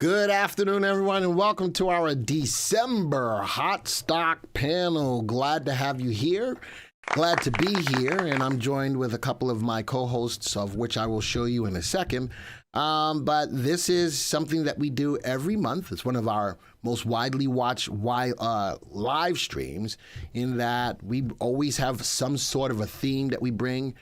Good afternoon, everyone, and welcome to our December Hot Stock panel. Glad to have you here. Glad to be here, and I'm joined with a couple of my co-hosts, of which I will show you in a second. But this is something that we do every month. It's one of our most widely watched live streams, in that we always have some sort of a theme that we bring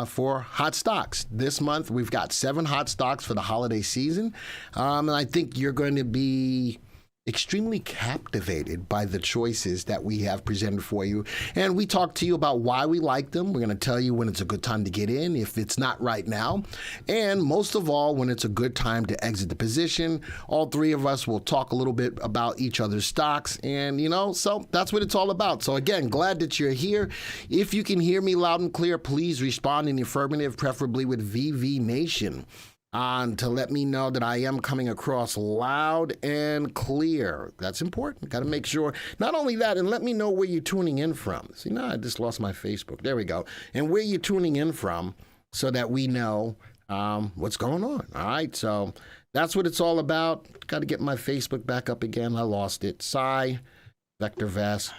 for hot stocks. This month, we've got 7 hot stocks for the holiday season. And I think you're going to be extremely captivated by the choices that we have presented for you. And we talk to you about why we like them. We're going to tell you when it's a good time to get in, if it's not right now. And most of all, when it's a good time to exit the position. All three of us will talk a little bit about each other's stocks. And, so that's what it's all about. So again, glad that you're here. If you can hear me loud and clear, please respond in the affirmative, preferably with VVNation. To let me know that I am coming across loud and clear. That's important. Got to make sure. Not only that, and let me know where you're tuning in from. See, now I just lost my Facebook. There we go. And where you're tuning in from, so that we know what's going on. All right, so that's what it's all about. Got to get my Facebook back up again. I lost it. VectorVest.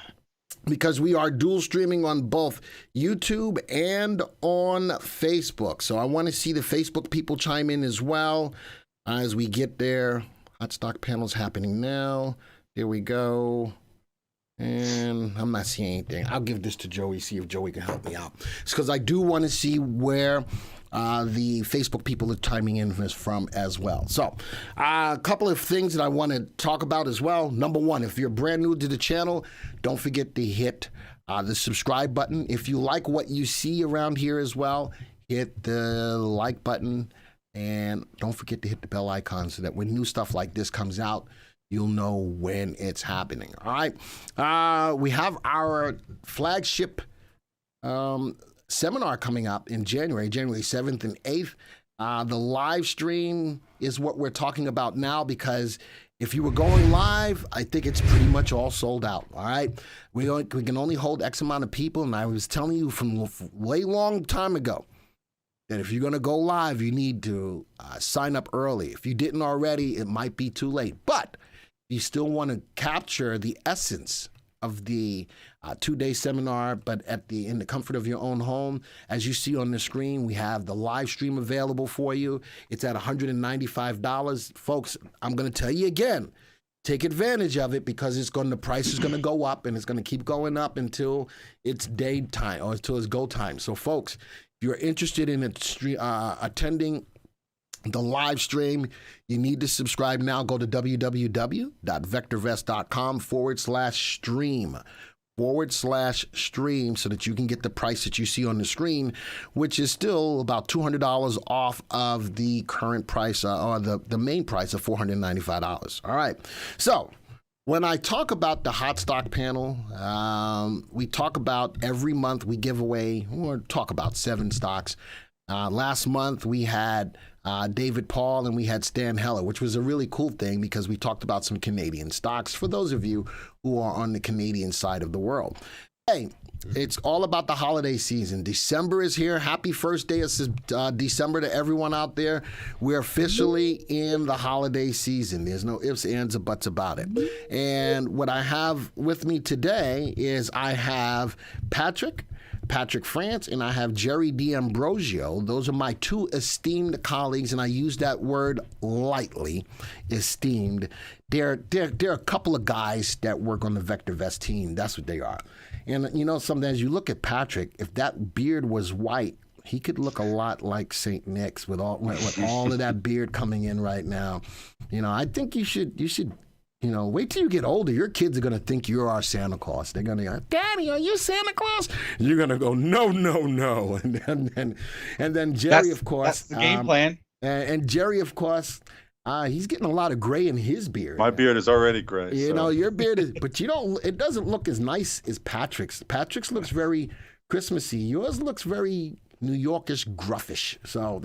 Because we are dual streaming on both YouTube and on Facebook. So I want to see the Facebook people chime in as well as we get there. Hot stock panel's happening now. There we go. And I'm not seeing anything. I'll give this to Joey, see if Joey can help me out. It's because I do want to see where the Facebook people are chiming in from as well. So a couple of things that I want to talk about as well. Number one, if you're brand new to the channel, don't forget to hit the subscribe button. If you like what you see around here as well, hit the like button. And don't forget to hit the bell icon so that when new stuff like this comes out, you'll know when it's happening. All right. We have our flagship seminar coming up in January 7th and 8th. The live stream is what we're talking about now, because if you were going live, I think it's pretty much all sold out. All right. We can only hold X amount of people. And I was telling you from way long time ago that if you're going to go live, you need to sign up early. If you didn't already, it might be too late. But you still want to capture the essence of the 2-day seminar, but in the comfort of your own home. As you see on the screen, we have the live stream available for you. It's at $195. Folks, I'm going to tell you again, take advantage of it, because the price is going to go up, and it's going to keep going up until it's daytime or until it's go time. So folks, if you're interested in attending the live stream, you need to subscribe now. Go to www.vectorvest.com/stream so that you can get the price that you see on the screen, which is still about $200 off of the current price or the main price of $495. All right. So when I talk about the hot stock panel, we talk about every month we give away, or talk about 7 stocks. Last month we had David Paul and we had Stan Heller, which was a really cool thing because we talked about some Canadian stocks for those of you who are on the Canadian side of the world. Hey, it's all about the holiday season. December is here. Happy first day of December to everyone out there. We're officially in the holiday season. There's no ifs, ands, or buts about it. And what I have with me today is I have Patrick France, and I have Jerry D'Ambrosio. Those are my 2 esteemed colleagues, and I use that word lightly, esteemed. They're a couple of guys that work on the VectorVest team. That's what they are. And, sometimes you look at Patrick, if that beard was white, he could look a lot like St. Nick's with all of that beard coming in right now. I think you should wait till you get older. Your kids are going to think you're our Santa Claus. They're going to go, "Daddy, are you Santa Claus?" And you're going to go, "No, no, no." And then Jerry, of course. That's the game plan. And Jerry, of course, he's getting a lot of gray in his beard. My beard is already gray. Your beard is, but it doesn't look as nice as Patrick's. Patrick's looks very Christmassy. Yours looks very New Yorkish, gruffish. So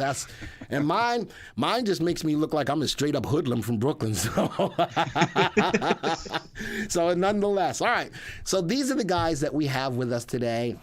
and mine just makes me look like I'm a straight up hoodlum from Brooklyn. So nonetheless, all right. So these are the guys that we have with us today.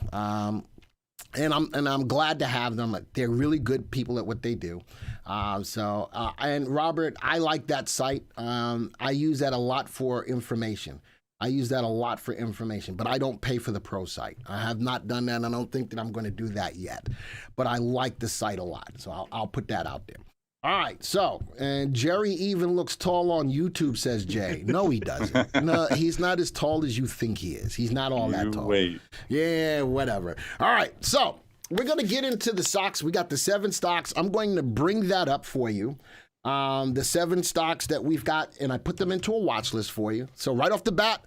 And I'm glad to have them. They're really good people at what they do. And Robert, I like that site. I use that a lot for information. But I don't pay for the pro site. I have not done that, and I don't think that I'm going to do that yet. But I like the site a lot, so I'll put that out there. All right, so, and Jerry even looks tall on YouTube, says Jay. No, he doesn't. No, he's not as tall as you think he is. He's not all that tall. Wait. Yeah, whatever. All right, so we're going to get into the stocks. We got the 7 stocks. I'm going to bring that up for you. The 7 stocks that we've got, and I put them into a watch list for you. So right off the bat,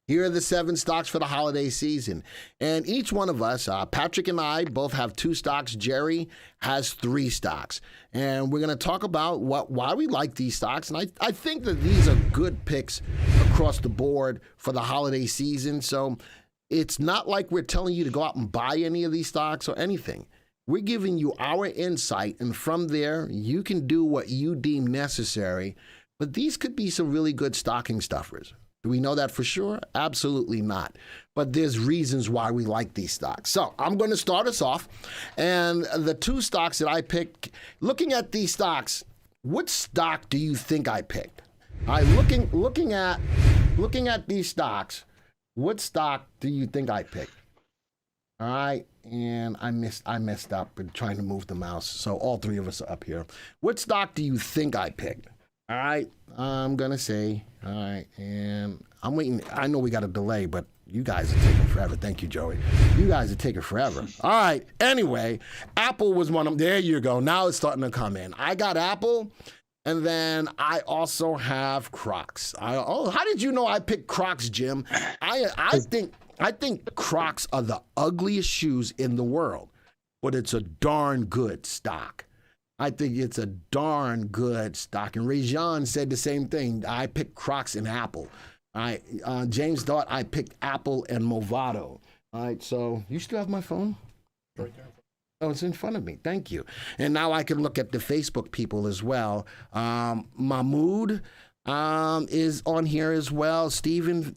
here are the 7 stocks for the holiday season. And each one of us, Patrick and I, both have 2 stocks. Jerry has 3 stocks. And we're going to talk about why we like these stocks. And I think that these are good picks across the board for the holiday season. So it's not like we're telling you to go out and buy any of these stocks or anything. We're giving you our insight. And from there, you can do what you deem necessary. But these could be some really good stocking stuffers. Do we know that for sure? Absolutely not. But there's reasons why we like these stocks. So I'm going to start us off. And the 2 stocks that I picked, looking at these stocks, what stock do you think I picked? All right, looking at these stocks, what stock do you think I picked? All right, and I messed up in trying to move the mouse. So all 3 of us are up here. What stock do you think I picked? All right, I'm going to say, all right, and I'm waiting. I know we got a delay, but you guys are taking forever. Thank you, Joey. You guys are taking forever. All right, anyway, Apple was one of them. There you go. Now it's starting to come in. I got Apple, and then I also have Crocs. How did you know I picked Crocs, Jim? I think Crocs are the ugliest shoes in the world, but it's a darn good stock. I think it's a darn good stock. And Rajan said the same thing. I picked Crocs and Apple. All right. James thought I picked Apple and Movado. All right. So you still have my phone? Right there. Oh, it's in front of me. Thank you. And now I can look at the Facebook people as well. Mahmood is on here as well. Steven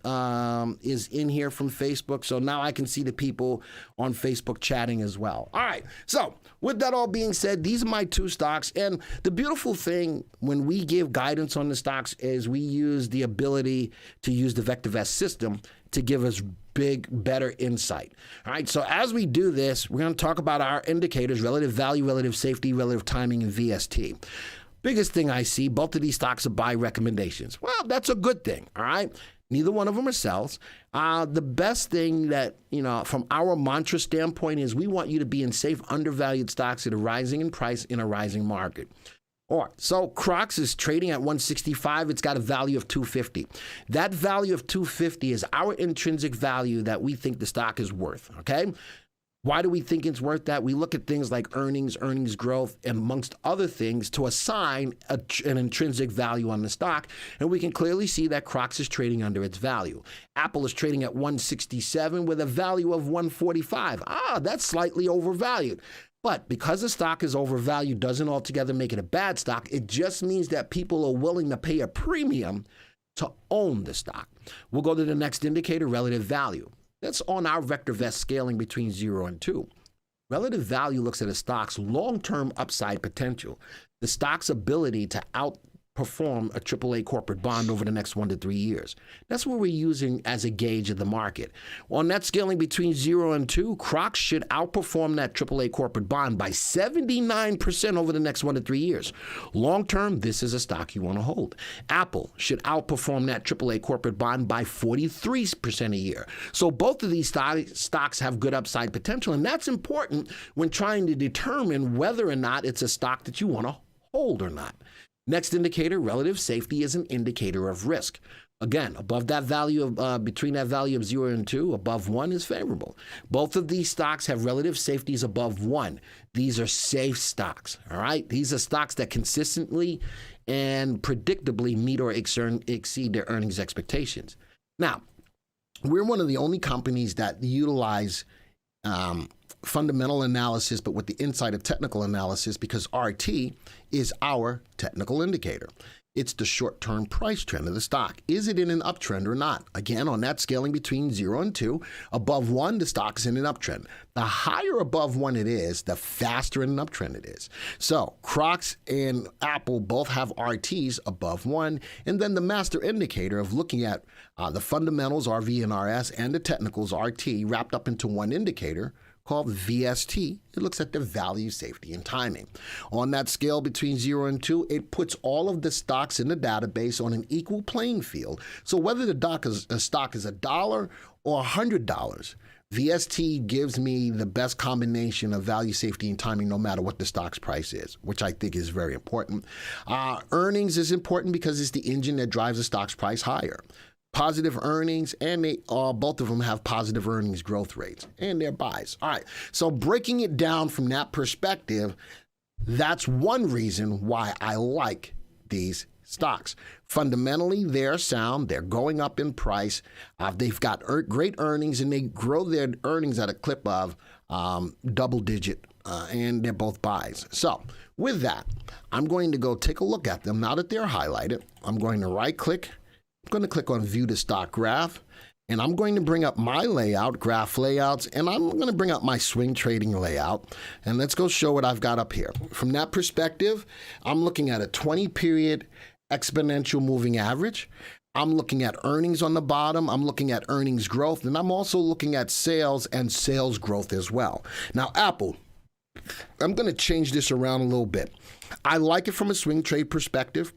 is in here from Facebook. So now I can see the people on Facebook chatting as well. All right. So with that all being said, these are my 2 stocks. And the beautiful thing when we give guidance on the stocks is we use the ability to use the VectorVest system to give us better insight. All right. So as we do this, we're going to talk about our indicators: relative value, relative safety, relative timing, and VST. Biggest thing I see, both of these stocks are buy recommendations. Well, that's a good thing, all right? Neither one of them are sells. The best thing that, from our mantra standpoint is we want you to be in safe, undervalued stocks that are rising in price in a rising market. All right, so Crocs is trading at 165. It's got a value of 250. That value of 250 is our intrinsic value that we think the stock is worth, okay? Why do we think it's worth that? We look at things like earnings growth, and amongst other things to assign an intrinsic value on the stock. And we can clearly see that Crocs is trading under its value. Apple is trading at 167 with a value of 145. That's slightly overvalued. But because the stock is overvalued doesn't altogether make it a bad stock. It just means that people are willing to pay a premium to own the stock. We'll go to the next indicator, relative value. That's on our VectorVest scaling between 0 and 2. Relative value looks at a stock's long-term upside potential, the stock's ability to outperform a AAA corporate bond over the next 1 to 3 years. That's what we're using as a gauge of the market. On that scaling between 0 and 2, Crocs should outperform that AAA corporate bond by 79% over the next 1 to 3 years. Long term, this is a stock you want to hold. Apple should outperform that AAA corporate bond by 43% a year. So both of these stocks have good upside potential, and that's important when trying to determine whether or not it's a stock that you want to hold or not. Next indicator, relative safety, is an indicator of risk. Again, above that value of between that value of 0 and 2, above 1 is favorable. Both of these stocks have relative safeties above 1. These are safe stocks, all right? These are stocks that consistently and predictably meet or exceed their earnings expectations. Now, we're one of the only companies that utilize fundamental analysis, but with the insight of technical analysis, because RT is our technical indicator. It's the short-term price trend of the stock. Is it in an uptrend or not? Again, on that scaling between 0 and 2, above 1, the stock is in an uptrend. The higher above 1 it is, the faster in an uptrend it is. So Crocs and Apple both have RTs above 1, and then the master indicator of looking at the fundamentals, RV and RS, and the technicals, RT, wrapped up into one indicator called VST. It looks at the value, safety, and timing. On that scale between 0 and 2, it puts all of the stocks in the database on an equal playing field. So whether the stock is $1 or $100, VST gives me the best combination of value, safety, and timing no matter what the stock's price is, which I think is very important. Earnings is important because it's the engine that drives the stock's price higher. Positive earnings, and they both of them have positive earnings growth rates, and they're buys. All right, so breaking it down from that perspective, that's one reason why I like these stocks. Fundamentally, they're sound. They're going up in price. They've got great earnings, and they grow their earnings at a clip of double digit, and they're both buys. So with that, I'm going to go take a look at them. Now that they're highlighted, I'm going to right-click. I'm going to click on View the Stock Graph, and I'm going to bring up my layout, graph layouts, and I'm going to bring up my swing trading layout, and let's go show what I've got up here. From that perspective, I'm looking at a 20-period exponential moving average. I'm looking at earnings on the bottom. I'm looking at earnings growth, and I'm also looking at sales and sales growth as well. Now, Apple, I'm going to change this around a little bit. I like it from a swing trade perspective.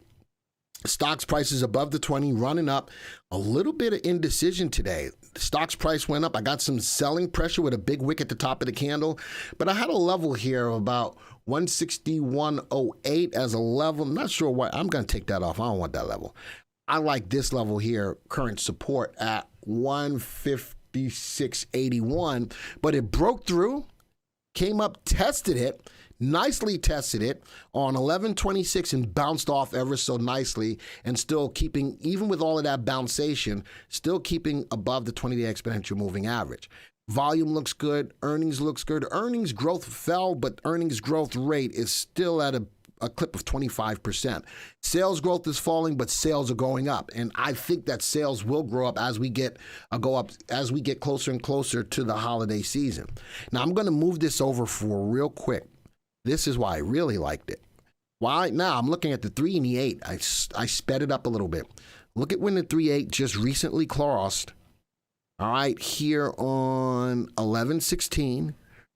Stock's price is above the 20, running up. A little bit of indecision today. The stock's price went up. I got some selling pressure with a big wick at the top of the candle, but I had a level here of about 161.08 as a level. I'm not sure why. I'm going to take that off. I don't want that level. I like this level here, current support at 156.81, but it broke through, came up, tested it, nicely tested it on 11.26 and bounced off ever so nicely, and still keeping, even with all of that bouncation, still keeping above the 20-day exponential moving average. Volume looks good. Earnings looks good. Earnings growth fell, but earnings growth rate is still at a clip of 25%. Sales growth is falling, but sales are going up, and I think that sales will grow up as we get closer and closer to the holiday season. Now I'm going to move this over for real quick. This is why I really liked it. Why? Now I'm looking at the 3 and the 8. I sped it up a little bit. Look at when the 3.8 just recently crossed. All right, here on 11.16.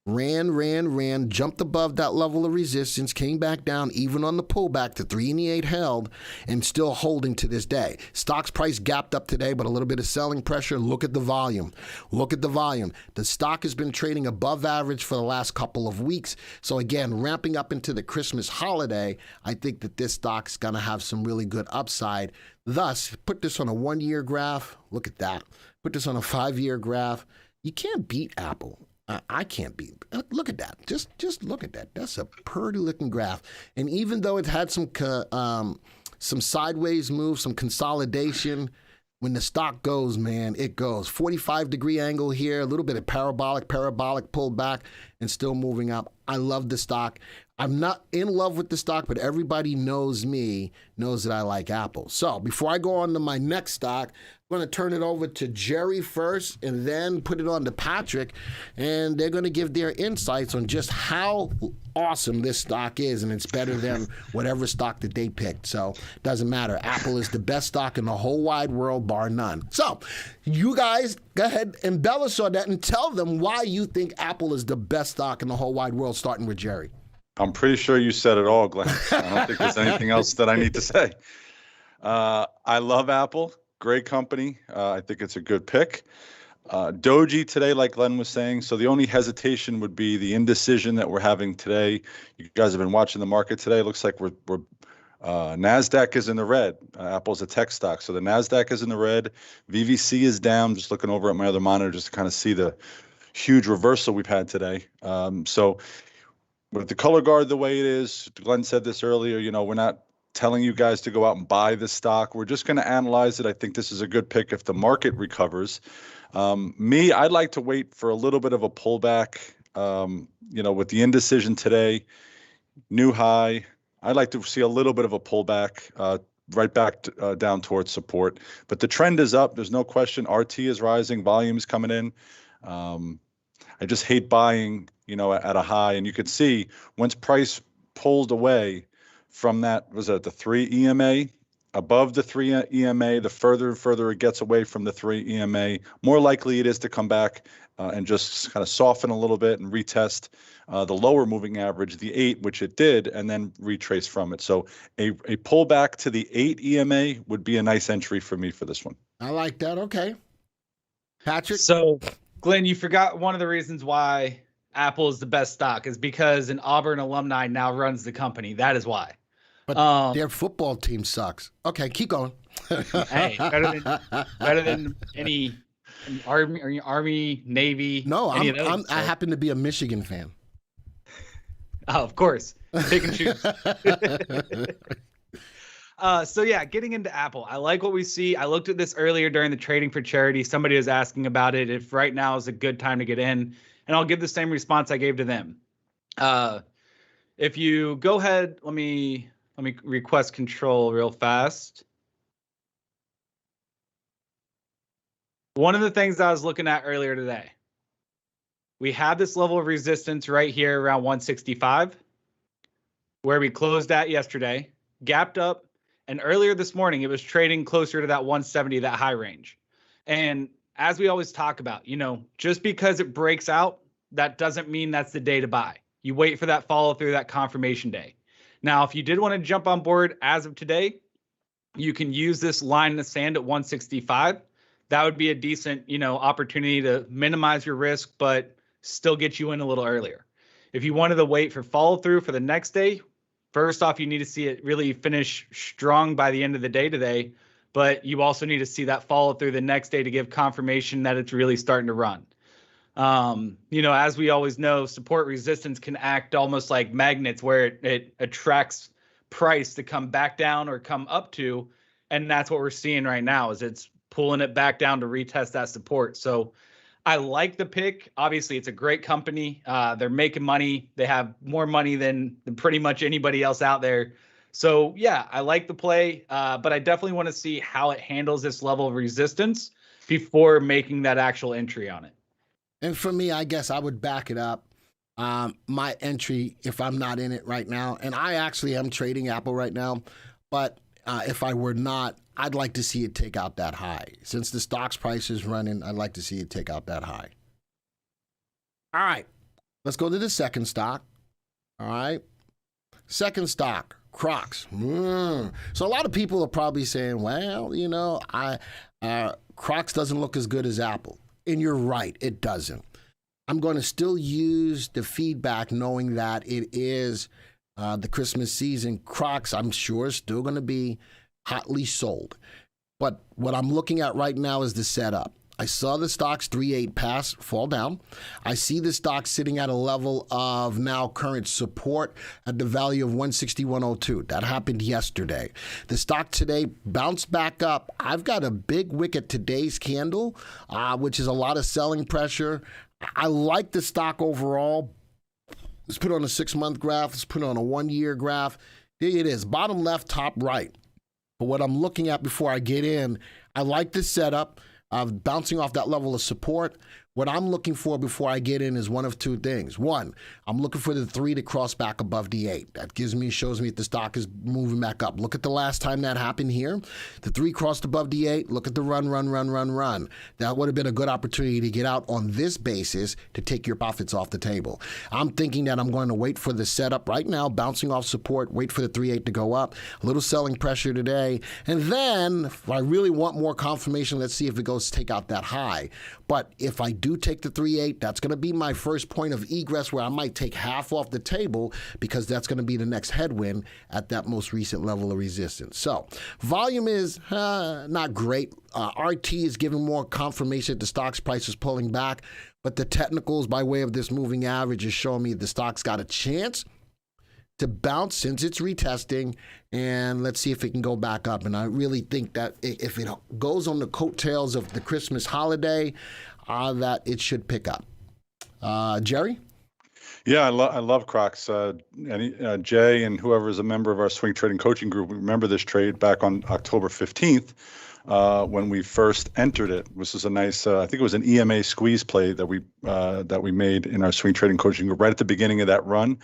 Ran, jumped above that level of resistance, came back down, even on the pullback, the 3 and the 8 held, and still holding to this day. Stock's price gapped up today, but a little bit of selling pressure. Look at the volume. Look at the volume. The stock has been trading above average for the last couple of weeks. So again, ramping up into the Christmas holiday, I think that this stock's going to have some really good upside. Thus, put this on a 1-year graph. Look at that. Put this on a 5-year graph. You can't beat Apple. I can't beat. Look at that. Just look at that. That's a pretty looking graph. And even though it had some sideways moves, some consolidation, when the stock goes, man, it goes. 45-degree angle here, a little bit of parabolic pullback, and still moving up. I love the stock. I'm not in love with the stock, but everybody knows that I like Apple. So before I go on to my next stock, I'm going to turn it over to Jerry first and then put it on to Patrick, and they're going to give their insights on just how awesome this stock is, and it's better than whatever stock that they picked. So it doesn't matter. Apple is the best stock in the whole wide world, bar none. So you guys go ahead, embellish on that, and tell them why you think Apple is the best stock in the whole wide world, starting with Jerry. I'm pretty sure you said it all, Glenn. I don't think there's anything else that I need to say. I love Apple. Great company. I think it's a good pick. Doji today, like Glenn was saying. So the only hesitation would be the indecision that we're having today. You guys have been watching the market today. It looks like we're NASDAQ is in the red. Apple's a tech stock. So the NASDAQ is in the red. VVC is down. Just looking over at my other monitor just to kind of see the huge reversal we've had today. So with the color guard the way it is, Glenn said this earlier, we're not telling you guys to go out and buy this stock. We're just going to analyze it. I think this is a good pick if the market recovers. I'd like to wait for a little bit of a pullback. With the indecision today, new high, I'd like to see a little bit of a pullback right back down towards support. But the trend is up. There's no question. RT is rising. Volume is coming in. I just hate buying, at a high. And you could see once price pulled away from that, was it the 3 EMA? Above the 3 EMA, the further and further it gets away from the 3 EMA, more likely it is to come back and just kind of soften a little bit and retest the lower moving average, the 8, which it did, and then retrace from it. So a pullback to the 8 EMA would be a nice entry for me for this one. I like that. Okay. Patrick? So, Glenn, you forgot one of the reasons why Apple is the best stock is because an Auburn alumni now runs the company. That is why. But their football team sucks. Okay, keep going. Hey, better than any Army, Navy. No, I happen to be a Michigan fan. Oh, of course. Pick and choose. So yeah, getting into Apple, I like what we see. I looked at this earlier during the trading for charity. Somebody was asking about it, if right now is a good time to get in, and I'll give the same response I gave to them. If you go ahead, let me request control real fast. One of the things I was looking at earlier today, we had this level of resistance right here around 165, where we closed at yesterday, gapped up, and earlier this morning, it was trading closer to that 170, that high range. And as we always talk about, just because it breaks out, that doesn't mean that's the day to buy. You wait for that follow through, that confirmation day. Now, if you did want to jump on board as of today, you can use this line in the sand at 165. That would be a decent, opportunity to minimize your risk, but still get you in a little earlier. If you wanted to wait for follow through for the next day, first off, you need to see it really finish strong by the end of the day today, but you also need to see that follow through the next day to give confirmation that it's really starting to run. As we always know, support resistance can act almost like magnets where it attracts price to come back down or come up to. And that's what we're seeing right now is it's pulling it back down to retest that support. So I like the pick. Obviously, it's a great company. They're making money. They have more money than pretty much anybody else out there. So, yeah, I like the play, but I definitely want to see how it handles this level of resistance before making that actual entry on it. And for me, I guess I would back it up. My entry, if I'm not in it right now, and I actually am trading Apple right now, but if I were not, I'd like to see it take out that high. Since the stock's price is running, I'd like to see it take out that high. All right, let's go to the second stock. All right, second stock, Crocs. So a lot of people are probably saying, well, Crocs doesn't look as good as Apple. And you're right, it doesn't. I'm going to still use the feedback knowing that it is the Christmas season. Crocs, I'm sure, is still going to be hotly sold. But what I'm looking at right now is the setup. I saw the stock's 3.8 fall down. I see the stock sitting at a level of now current support at the value of 161.02. That happened yesterday. The stock today bounced back up. I've got a big wick at today's candle, which is a lot of selling pressure. I like the stock overall. Let's put it on a 6-month graph. Let's put it on a 1-year graph. Here it is, bottom left, top right. But what I'm looking at before I get in, I like the setup of bouncing off that level of support. What I'm looking for before I get in is one of two things. One, I'm looking for the 3 to cross back above the 8. That shows me if the stock is moving back up. Look at the last time that happened here. The 3 crossed above the 8. Look at the run. That would have been a good opportunity to get out on this basis to take your profits off the table. I'm thinking that I'm going to wait for the setup right now, bouncing off support, wait for the 3.8 to go up, a little selling pressure today. And then if I really want more confirmation, let's see if it goes take out that high. But if I do take the 3.8, that's going to be my first point of egress where I might take half off the table because that's going to be the next headwind at that most recent level of resistance. So volume is not great. RT is giving more confirmation that the stock's price is pulling back, but the technicals by way of this moving average is showing me the stock's got a chance to bounce since it's retesting, and let's see if it can go back up. And I really think that if it goes on the coattails of the Christmas holiday, that it should pick up. Jerry? Yeah, I love Crocs. Jay and whoever is a member of our swing trading coaching group, remember this trade back on October 15th when we first entered it. This is a nice, I think it was an EMA squeeze play that we made in our swing trading coaching group right at the beginning of that run.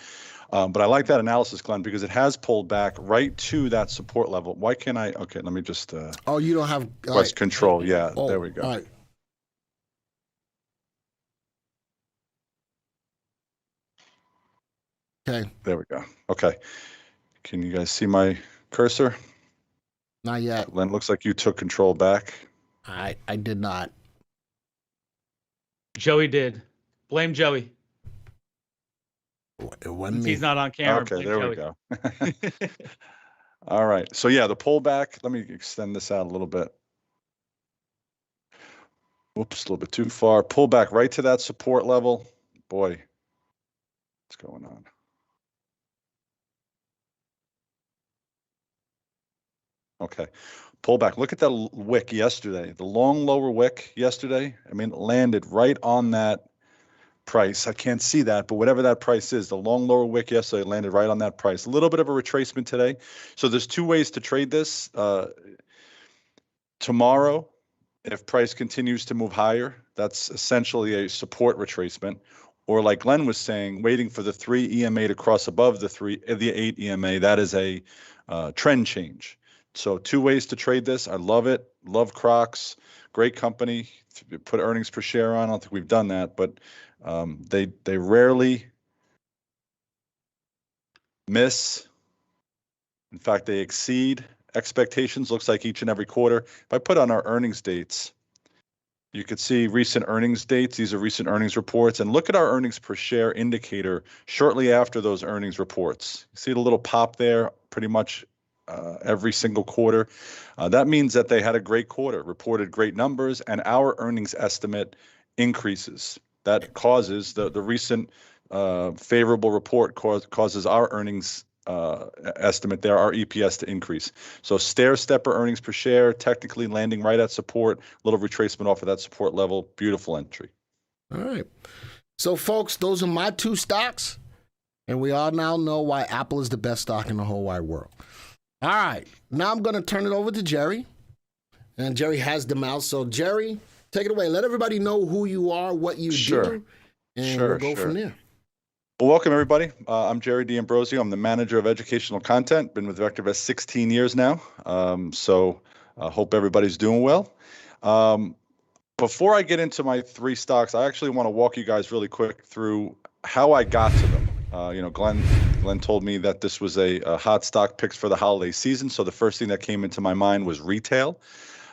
But I like that analysis, Glenn, because it has pulled back right to that support level. Why can't I? Okay, let me just. Oh, you don't have. Press control. Yeah, oh, there we go. All right. Okay. There we go. Okay. Can you guys see my cursor? Not yet. Glenn, looks like you took control back. I did not. Joey did. Blame Joey. It wasn't me. He's not on camera. Okay, Blame there Joey. we go. All right. So yeah, the pullback. Let me extend this out a little bit. Oops, a little bit too far. Pull back right to that support level. Boy, what's going on? Okay. Pull back. Look at that wick yesterday. The long lower wick yesterday. I mean, it landed right on that price. I can't see that, but whatever that price is, the long lower wick yesterday landed right on that price. A little bit of a retracement today. So there's two ways to trade this. Tomorrow, if price continues to move higher, that's essentially a support retracement. Or like Glenn was saying, waiting for the 3 EMA to cross above the 8 EMA, that is a trend change. So two ways to trade this. I love it. Love Crocs. Great company. Put earnings per share on. I don't think we've done that, but they rarely miss. In fact, they exceed expectations. Looks like each and every quarter. If I put on our earnings dates, you could see recent earnings dates. These are recent earnings reports. And look at our earnings per share indicator shortly after those earnings reports. You see the little pop there pretty much every single quarter. That means that they had a great quarter, reported great numbers, and our earnings estimate increases. That causes the recent favorable report causes our earnings estimate there, our EPS to increase. So stair-stepper earnings per share, technically landing right at support, little retracement off of that support level. Beautiful entry. All right. So, folks, those are my two stocks, and we all now know why Apple is the best stock in the whole wide world. All right. Now I'm going to turn it over to Jerry, and Jerry has the mouse. So, Jerry, take it away. Let everybody know who you are, what you do, and we'll go from there. Well, welcome, everybody. I'm Jerry D'Ambrosio. I'm the manager of educational content. Been with VectorVest 16 years now. So I hope everybody's doing well. Before I get into my three stocks, I actually want to walk you guys really quick through how I got to them. Glenn told me that this was a hot stock picks for the holiday season. So the first thing that came into my mind was retail.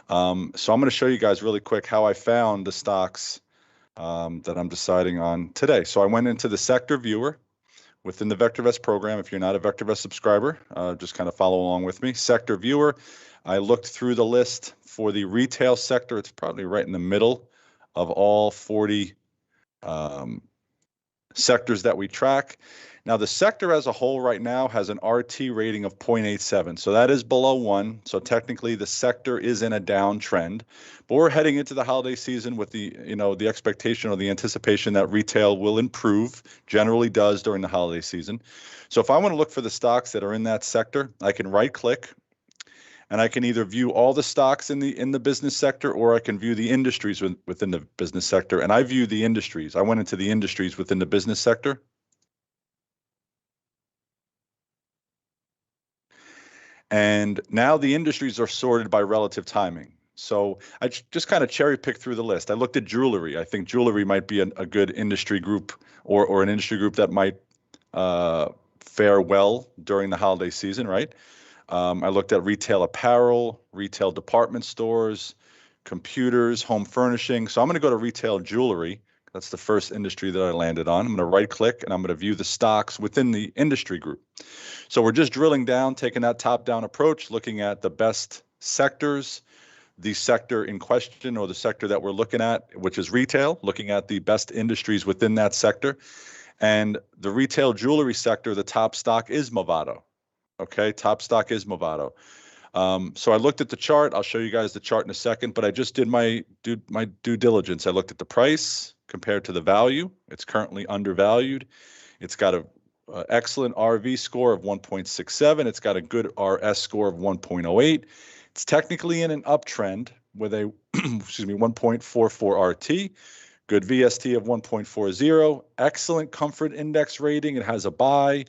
So I'm going to show you guys really quick how I found the stocks that I'm deciding on today. So I went into the sector viewer within the VectorVest program. If you're not a VectorVest subscriber, just kind of follow along with me. Sector viewer, I looked through the list for the retail sector. It's probably right in the middle of all 40 sectors that we track. Now, the sector as a whole right now has an RT rating of 0.87. So that is below 1. So technically the sector is in a downtrend. But we're heading into the holiday season with the expectation or the anticipation that retail will improve, generally does during the holiday season. So if I want to look for the stocks that are in that sector, I can right click and I can either view all the stocks in the business sector, or I can view the industries within the business sector. And I view the industries. I went into the industries within the business sector. And now the industries are sorted by relative timing. So I just kind of cherry picked through the list. I looked at jewelry. I think jewelry might be a good industry group or an industry group that might fare well during the holiday season, right? I looked at retail apparel, retail department stores, computers, home furnishing. So I'm going to go to retail jewelry. That's the first industry that I landed on. I'm going to right click and I'm going to view the stocks within the industry group. So we're just drilling down, taking that top-down approach, looking at the best sectors, the sector in question or the sector that we're looking at, which is retail, looking at the best industries within that sector. And the retail jewelry sector, the top stock is Movado. Okay, top stock is Movado. So I looked at the chart. I'll show you guys the chart in a second, but I just did my due diligence. I looked at the price, compared to the value. It's currently undervalued. It's got a excellent RV score of 1.67. It's got a good RS score of 1.08. It's technically in an uptrend with a 1.44 RT, good VST of 1.40, excellent comfort index rating. It has a buy,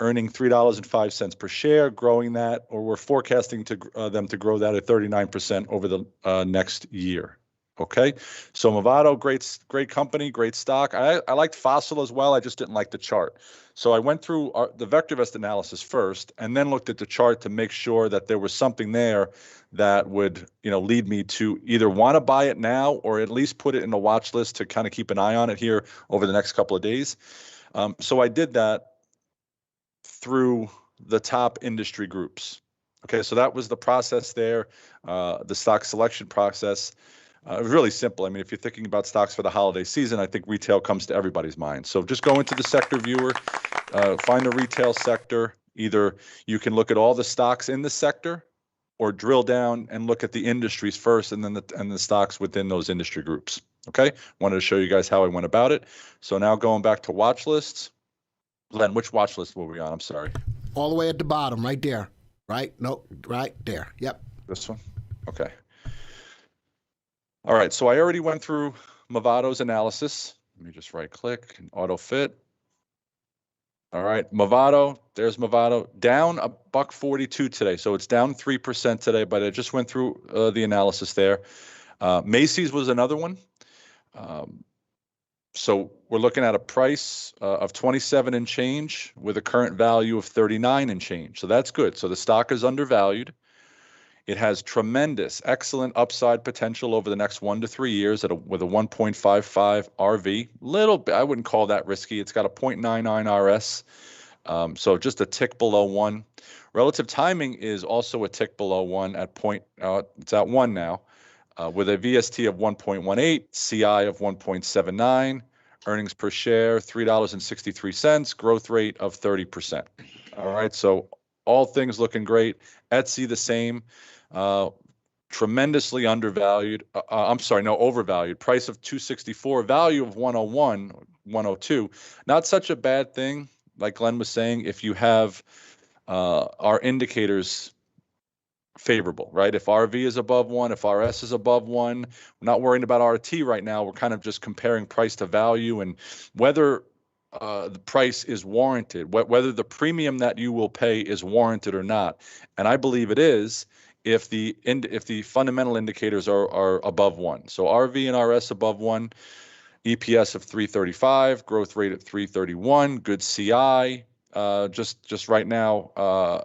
earning $3.05 per share, growing that, or we're forecasting to them to grow that at 39% over the next year. Okay, so Movado, great company, great stock. I liked Fossil as well. I just didn't like the chart. So I went through the VectorVest analysis first, and then looked at the chart to make sure that there was something there that would, lead me to either want to buy it now or at least put it in the watch list to kind of keep an eye on it here over the next couple of days. So I did that through the top industry groups. Okay, so that was the process there, the stock selection process. It was really simple. I mean, if you're thinking about stocks for the holiday season, I think retail comes to everybody's mind. So just go into the sector viewer, find the retail sector. Either you can look at all the stocks in the sector, or drill down and look at the industries first, and then the stocks within those industry groups. Okay, wanted to show you guys how I went about it. So now going back to watch lists. Glenn, which watch list were we on? I'm sorry. All the way at the bottom, right there. Right? No, right there. Yep. This one? Okay. All right, so I already went through Movado's analysis. Let me just right click and auto fit. All right, Movado, there's Movado, down $1.42 today. So it's down 3% today, but I just went through the analysis there. Macy's was another one. So we're looking at a price of 27 and change with a current value of 39 and change. So that's good. So the stock is undervalued. It has tremendous, excellent upside potential over the next 1 to 3 years with a 1.55 RV. Little bit, I wouldn't call that risky. It's got a 0.99 RS, so just a tick below 1. Relative timing is also a tick below 1 at it's at 1 now, with a VST of 1.18, CI of 1.79, earnings per share $3.63, growth rate of 30%. All right, so all things looking great. Etsy the same. Tremendously undervalued. Overvalued. Price of 264, value of 101, 102. Not such a bad thing, like Glenn was saying, if you have our indicators favorable, right? If RV is above 1, if RS is above 1, we're not worrying about RT right now. We're kind of just comparing price to value and whether the price is warranted, whether the premium that you will pay is warranted or not. And I believe it is if the fundamental indicators are above 1. So RV and RS above 1, EPS of 335, growth rate at 331, good CI. Just right now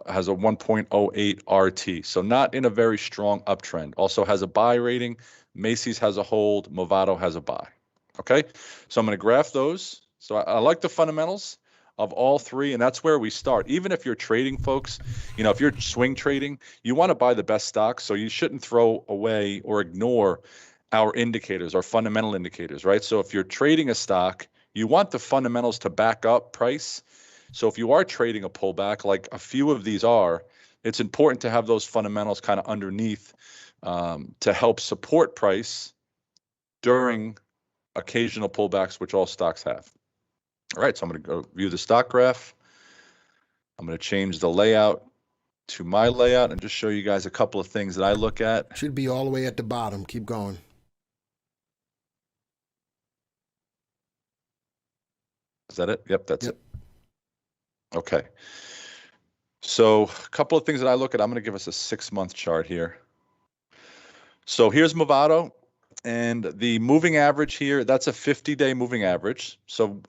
has a 1.08 RT. So not in a very strong uptrend. Also has a buy rating. Macy's has a hold. Movado has a buy. Okay, so I'm going to graph those. So I like the fundamentals of all three, and that's where we start. Even if you're trading, folks, if you're swing trading, you want to buy the best stocks, so you shouldn't throw away or ignore our indicators, our fundamental indicators, right? So if you're trading a stock, you want the fundamentals to back up price. So if you are trading a pullback, like a few of these are, it's important to have those fundamentals kind of underneath to help support price during occasional pullbacks, which all stocks have. All right, so I'm going to go view the stock graph. I'm going to change the layout to my layout and just show you guys a couple of things that I look at. Should be all the way at the bottom. Keep going. Is that it? Yep, that's it. Okay. So a couple of things that I look at. I'm going to give us a 6-month chart here. So here's Movado, and the moving average here, that's a 50-day moving average. So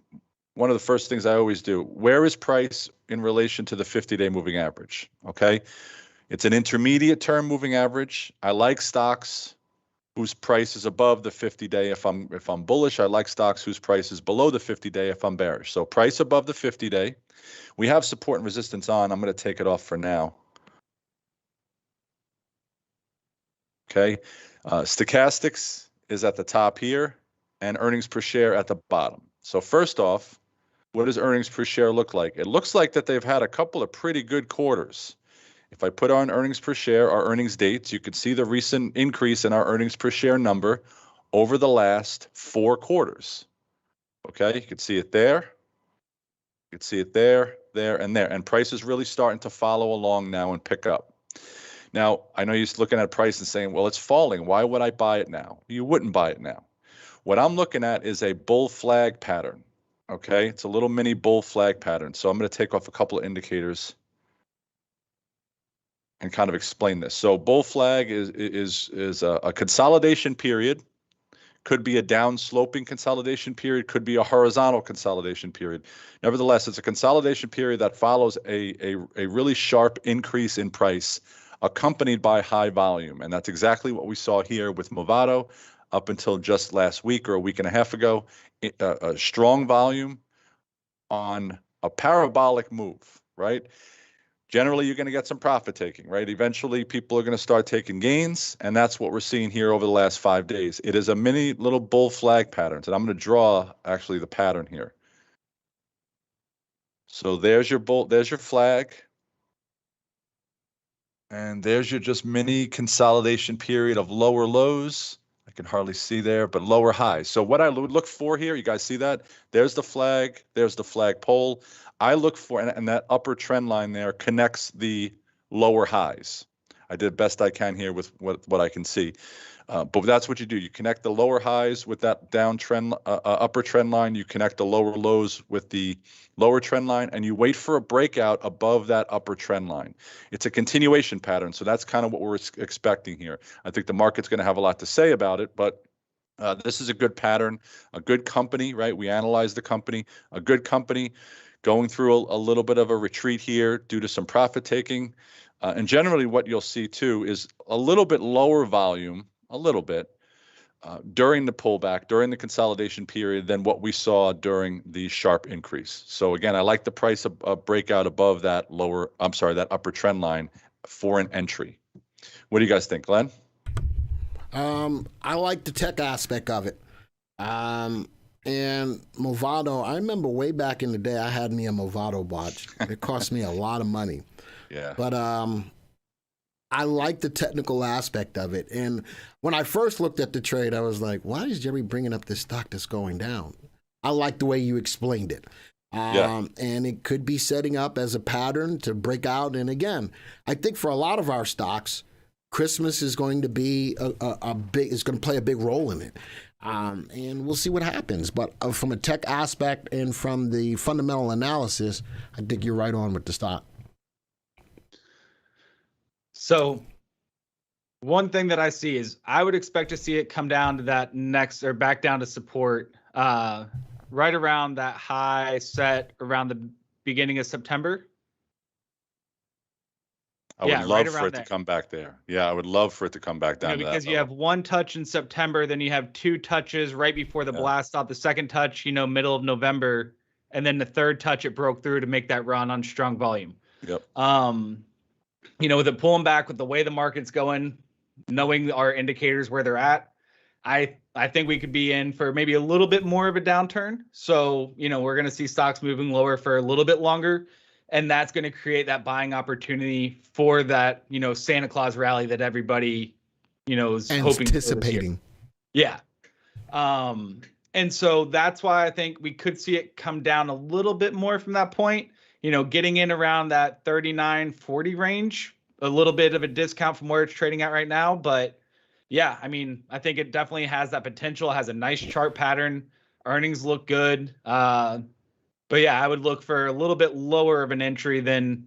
one of the first things I always do, where is price in relation to the 50-day moving average? Okay. It's an intermediate term moving average. I like stocks whose price is above the 50-day if I'm bullish. I like stocks whose price is below the 50-day if I'm bearish. So price above the 50-day. We have support and resistance on. I'm going to take it off for now. Okay. Stochastics is at the top here and earnings per share at the bottom. So first off, what does earnings per share look like? It looks like that they've had a couple of pretty good quarters. If I put on earnings per share, our earnings dates, you can see the recent increase in our earnings per share number over the last 4 quarters. Okay, you can see it there. You can see it there, there, and there. And price is really starting to follow along now and pick up. Now, I know you're looking at price and saying, well, it's falling. Why would I buy it now? You wouldn't buy it now. What I'm looking at is a bull flag pattern. Okay, it's a little mini bull flag pattern. So I'm going to take off a couple of indicators and kind of explain this. So bull flag is a consolidation period. Could be a down sloping consolidation period, could be a horizontal consolidation period. Nevertheless, it's a consolidation period that follows a really sharp increase in price accompanied by high volume. And that's exactly what we saw here with Movado up until just last week or a week and a half ago. A strong volume on a parabolic move, right? Generally, you're going to get some profit taking, right? Eventually, people are going to start taking gains, and that's what we're seeing here over the last 5 days. It is a mini little bull flag pattern, and I'm going to draw actually the pattern here. So there's your bull, there's your flag, and there's your just mini consolidation period of lower lows. I can hardly see there, but lower highs. So what I would look for here, you guys see that? There's the flag pole. I look for, and that upper trend line there connects the lower highs. I did best I can here with what I can see. But that's what you do. You connect the lower highs with that downtrend, upper trend line. You connect the lower lows with the lower trend line, and you wait for a breakout above that upper trend line. It's a continuation pattern. So that's kind of what we're expecting here. I think the market's going to have a lot to say about it, but this is a good pattern, a good company, right? We analyzed the company, a good company. Going through a little bit of a retreat here due to some profit taking. And generally what you'll see too is a little bit lower volume, a little bit, during the pullback, during the consolidation period than what we saw during the sharp increase. So again, I like the price of breakout above that that upper trend line for an entry. What do you guys think, Glenn? I like the tech aspect of it. And Movado, I remember way back in the day, I had me a Movado watch. It cost me a lot of money. Yeah. But I like the technical aspect of it. And when I first looked at the trade, I was like, why is Jerry bringing up this stock that's going down? I like the way you explained it. And it could be setting up as a pattern to break out. And again, I think for a lot of our stocks, Christmas is going to be is going to play a big role in it. And we'll see what happens. But from a tech aspect and from the fundamental analysis, I think you're right on with the stock. So one thing that I see is I would expect to see it come down to that next or back down to support right around that high set around the beginning of September. I would love for it to come back there. Yeah, I would love for it to come back down to that because you have one touch in September, then you have 2 touches right before the blast off, the second touch, middle of November, and then the third touch it broke through to make that run on strong volume. Yep. With it pulling back with the way the market's going, knowing our indicators where they're at, I think we could be in for maybe a little bit more of a downturn. So, we're going to see stocks moving lower for a little bit longer. And that's going to create that buying opportunity for that, Santa Claus rally that everybody, is hoping anticipating. Yeah. And so that's why I think we could see it come down a little bit more from that point, getting in around that 39.40 range, a little bit of a discount from where it's trading at right now. But yeah, I think it definitely has that potential, has a nice chart pattern. Earnings look good. But yeah, I would look for a little bit lower of an entry than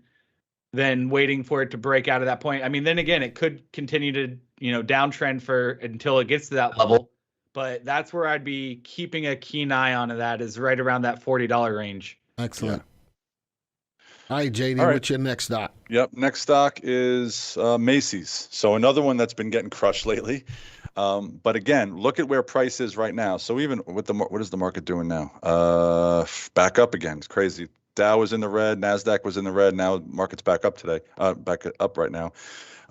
waiting for it to break out of that point. Then again, it could continue to, downtrend until it gets to that level. But that's where I'd be keeping a keen eye on that is right around that $40 range. Excellent. All right, JD, what's your next stock? Yep, next stock is Macy's. So another one that's been getting crushed lately. But again, look at where price is right now. So even with what is the market doing now? Back up again. It's crazy. Dow was in the red, NASDAQ was in the red. Now market's back up today, back up right now.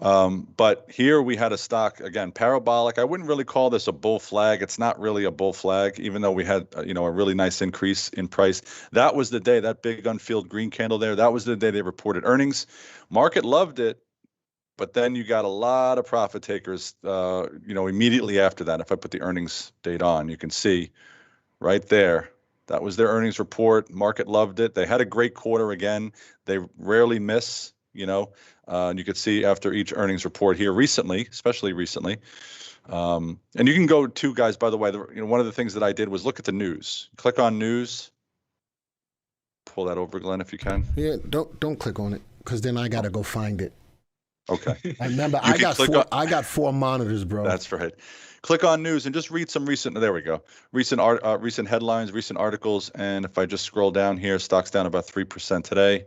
But here we had a stock, again, parabolic. I wouldn't really call this a bull flag. It's not really a bull flag, even though we had, a really nice increase in price. That was the day, that big unfilled green candle there, that was the day they reported earnings. Market loved it. but then you got a lot of profit takers, immediately after that. If I put the earnings date on, you can see right there. That was their earnings report. Market loved it. They had a great quarter again. They rarely miss, and you could see after each earnings report here recently, especially recently. And you can go to, guys, by the way, one of the things that I did was look at the news. Click on news. Pull that over, Glenn, if you can. Yeah, don't click on it, because then I got to go find it. Okay. I remember I got 4 monitors, bro. That's right. Click on news and just read some recent. There we go. Recent headlines, recent articles, and if I just scroll down here, stock's down about 3% today.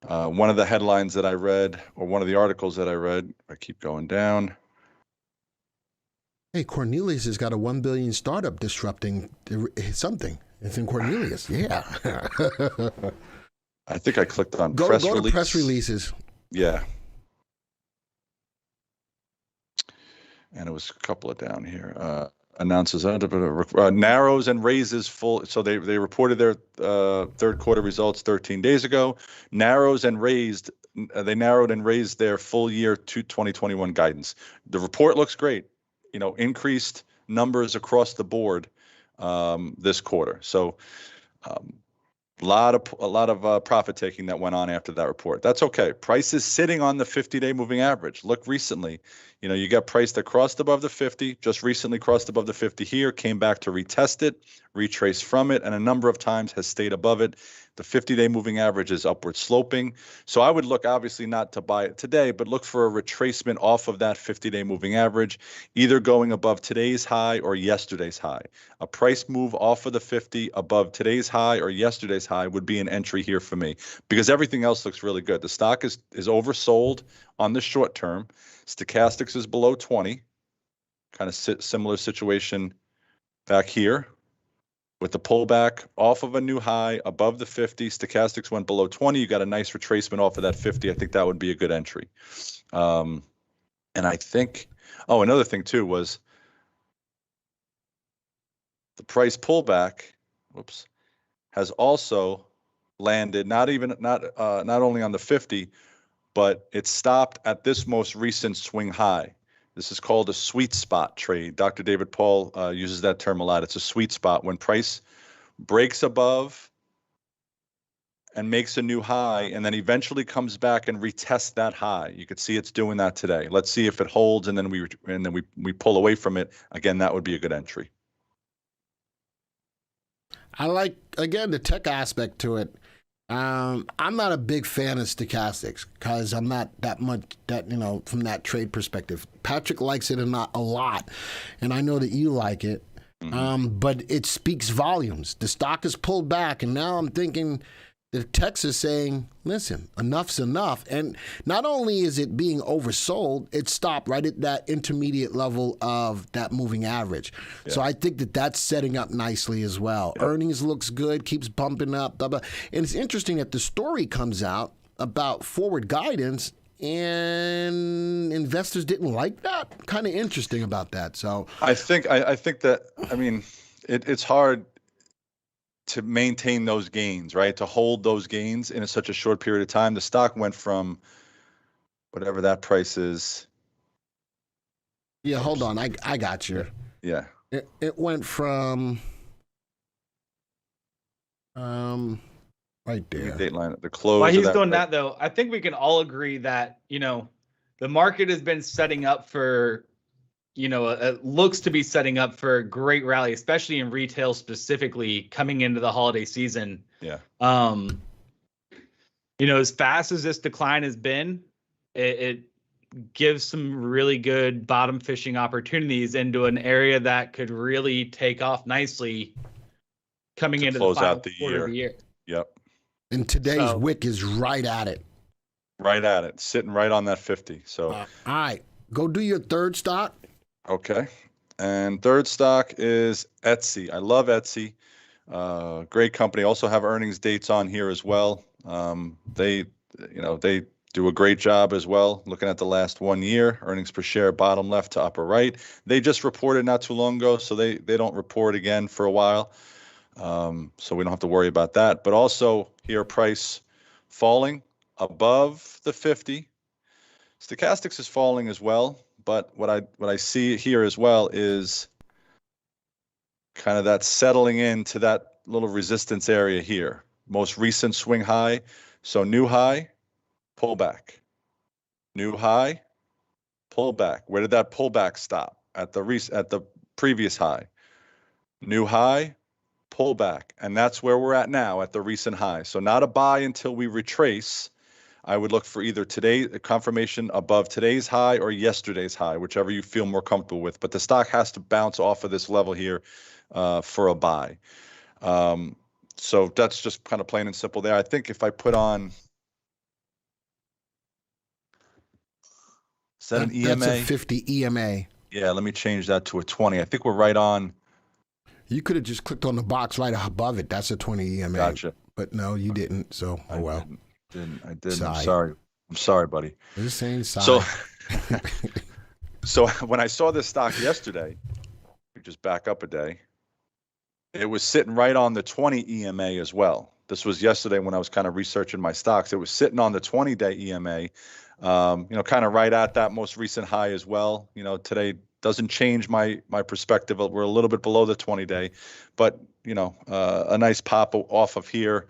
One of the headlines that I read, or one of the articles that I read, I keep going down. Hey, Cornelius has got a $1 billion startup disrupting something. It's in Cornelius. Yeah. I think I clicked on go press to release. Press releases. Yeah. And it was a couple of down here. Announces narrows and raises full. So they reported their third quarter results 13 days ago. They narrowed and raised their full year 2021 guidance. The report looks great. Increased numbers across the board this quarter. So a lot of profit taking that went on after that report. That's okay. Price is sitting on the 50-day moving average. Look recently, you got price that crossed above the 50, just recently crossed above the 50 here, came back to retest it, retrace from it, and a number of times has stayed above it. The 50-day moving average is upward sloping. So I would look, obviously not to buy it today, but look for a retracement off of that 50-day moving average, either going above today's high or yesterday's high. A price move off of the 50 above today's high or yesterday's high would be an entry here for me, because everything else looks really good. The stock is oversold on the short term. Stochastics is below 20, kind of similar situation back here. With the pullback off of a new high above the 50, Stochastics went below 20. You got a nice retracement off of that 50. I think that would be a good entry. And I think, another thing too was the price pullback, has also landed not only on the 50, but it stopped at this most recent swing high. This is called a sweet spot trade. Dr. David Paul uses that term a lot. It's a sweet spot when price breaks above and makes a new high, and then eventually comes back and retests that high. You could see it's doing that today. Let's see if it holds, and then we pull away from it. Again, that would be a good entry. I like, again, the tech aspect to it. I'm not a big fan of stochastics because I'm not that much from that trade perspective. Patrick likes it a lot, and I know that you like it. But it speaks volumes. The stock is pulled back, and now I'm thinking the text is saying, listen, enough's enough. And not only is it being oversold, it stopped right at that intermediate level of that moving average. Yeah. So I think that that's setting up nicely as well. Yep. Earnings looks good, keeps bumping up. Blah, blah. And it's interesting that the story comes out about forward guidance, and investors didn't like that. Kind of interesting about that. So I think that, it's hard to maintain those gains, right? To hold those gains in such a short period of time. The stock went from whatever that price is. Yeah, hold on. I got you. Yeah. It went from right there. Dateline, the close. While he's doing that, though, I think we can all agree that, the market has been setting up for, it looks to be setting up for a great rally, especially in retail specifically coming into the holiday season. Yeah. As fast as this decline has been, it gives some really good bottom fishing opportunities into an area that could really take off nicely coming into the final quarter of the year. Yep. And today's wick is right at it. Right at it, sitting right on that 50. So, all right, go do your third stock. Okay. And third stock is Etsy. I love Etsy. Great company. Also have earnings dates on here as well. They do a great job as well. Looking at the last 1 year, earnings per share, bottom left to upper right. They just reported not too long ago, so they don't report again for a while. So we don't have to worry about that. But also here, price falling above the 50. Stochastics is falling as well, but what I see here as well is kind of that settling into that little resistance area here. Most recent swing high. So new high, pull back. New high, pull back. Where did that pullback stop? At the previous high. New high, pull back. And that's where we're at now at the recent high. So not a buy until we retrace. I would look for either today, a confirmation above today's high or yesterday's high, whichever you feel more comfortable with. But the stock has to bounce off of this level here for a buy. So that's just kind of plain and simple there. I think if I put on, is that an EMA? That's a 50 EMA. Yeah, let me change that to a 20. I think we're right on. You could have just clicked on the box right above it. That's a 20 EMA. Gotcha. But no, you didn't. So, oh well. I didn't. I'm sorry, buddy. You're saying sorry. So when I saw this stock yesterday, we just back up a day, it was sitting right on the 20 EMA as well. This was yesterday when I was kind of researching my stocks. It was sitting on the 20-day EMA, kind of right at that most recent high as well. Today doesn't change my perspective. We're a little bit below the 20-day, but a nice pop off of here.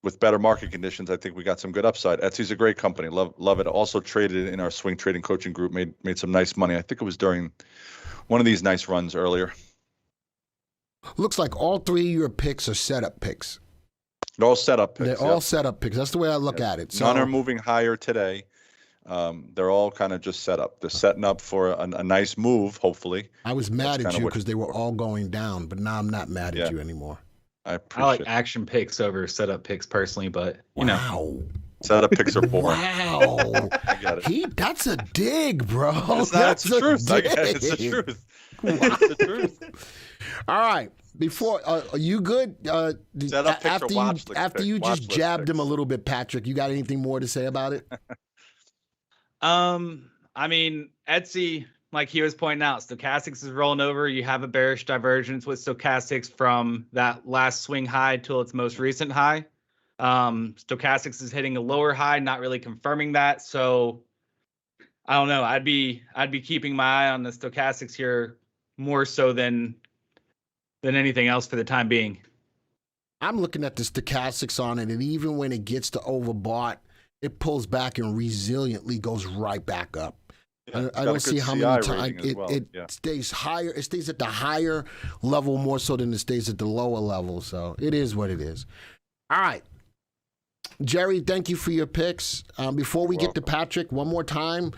With better market conditions, I think we got some good upside. Etsy's a great company. Love it. Also traded in our swing trading coaching group. Made some nice money. I think it was during one of these nice runs earlier. Looks like all three of your picks are setup picks. They're all setup picks. They're all setup picks. That's the way I look at it. So, none are moving higher today. They're all kind of just set up. They're setting up for a nice move, hopefully. I was mad at you because they were all going down, but now I'm not mad at you anymore. I like action picks over setup picks personally, but setup picks are boring. Wow. I get it. That's a dig, bro. That's the truth. I get it. It's the truth. It's the truth. All right. Before, are you good? Setup picks or watch list after picks? you just jabbed picks. him a little bit, Patrick, you got anything more to say about it? I mean, Etsy, like he was pointing out, Stochastics is rolling over. You have a bearish divergence with Stochastics from that last swing high till its most recent high. Stochastics is hitting a lower high, not really confirming that. So I don't know. I'd be keeping my eye on the Stochastics here more so than anything else for the time being. I'm looking at the Stochastics on it, and even when it gets to overbought, it pulls back and resiliently goes right back up. I don't see how many times it stays higher. It stays at the higher level more so than it stays at the lower level. So it is what it is. All right. Jerry, thank you for your picks. Before we get to Patrick, one more time,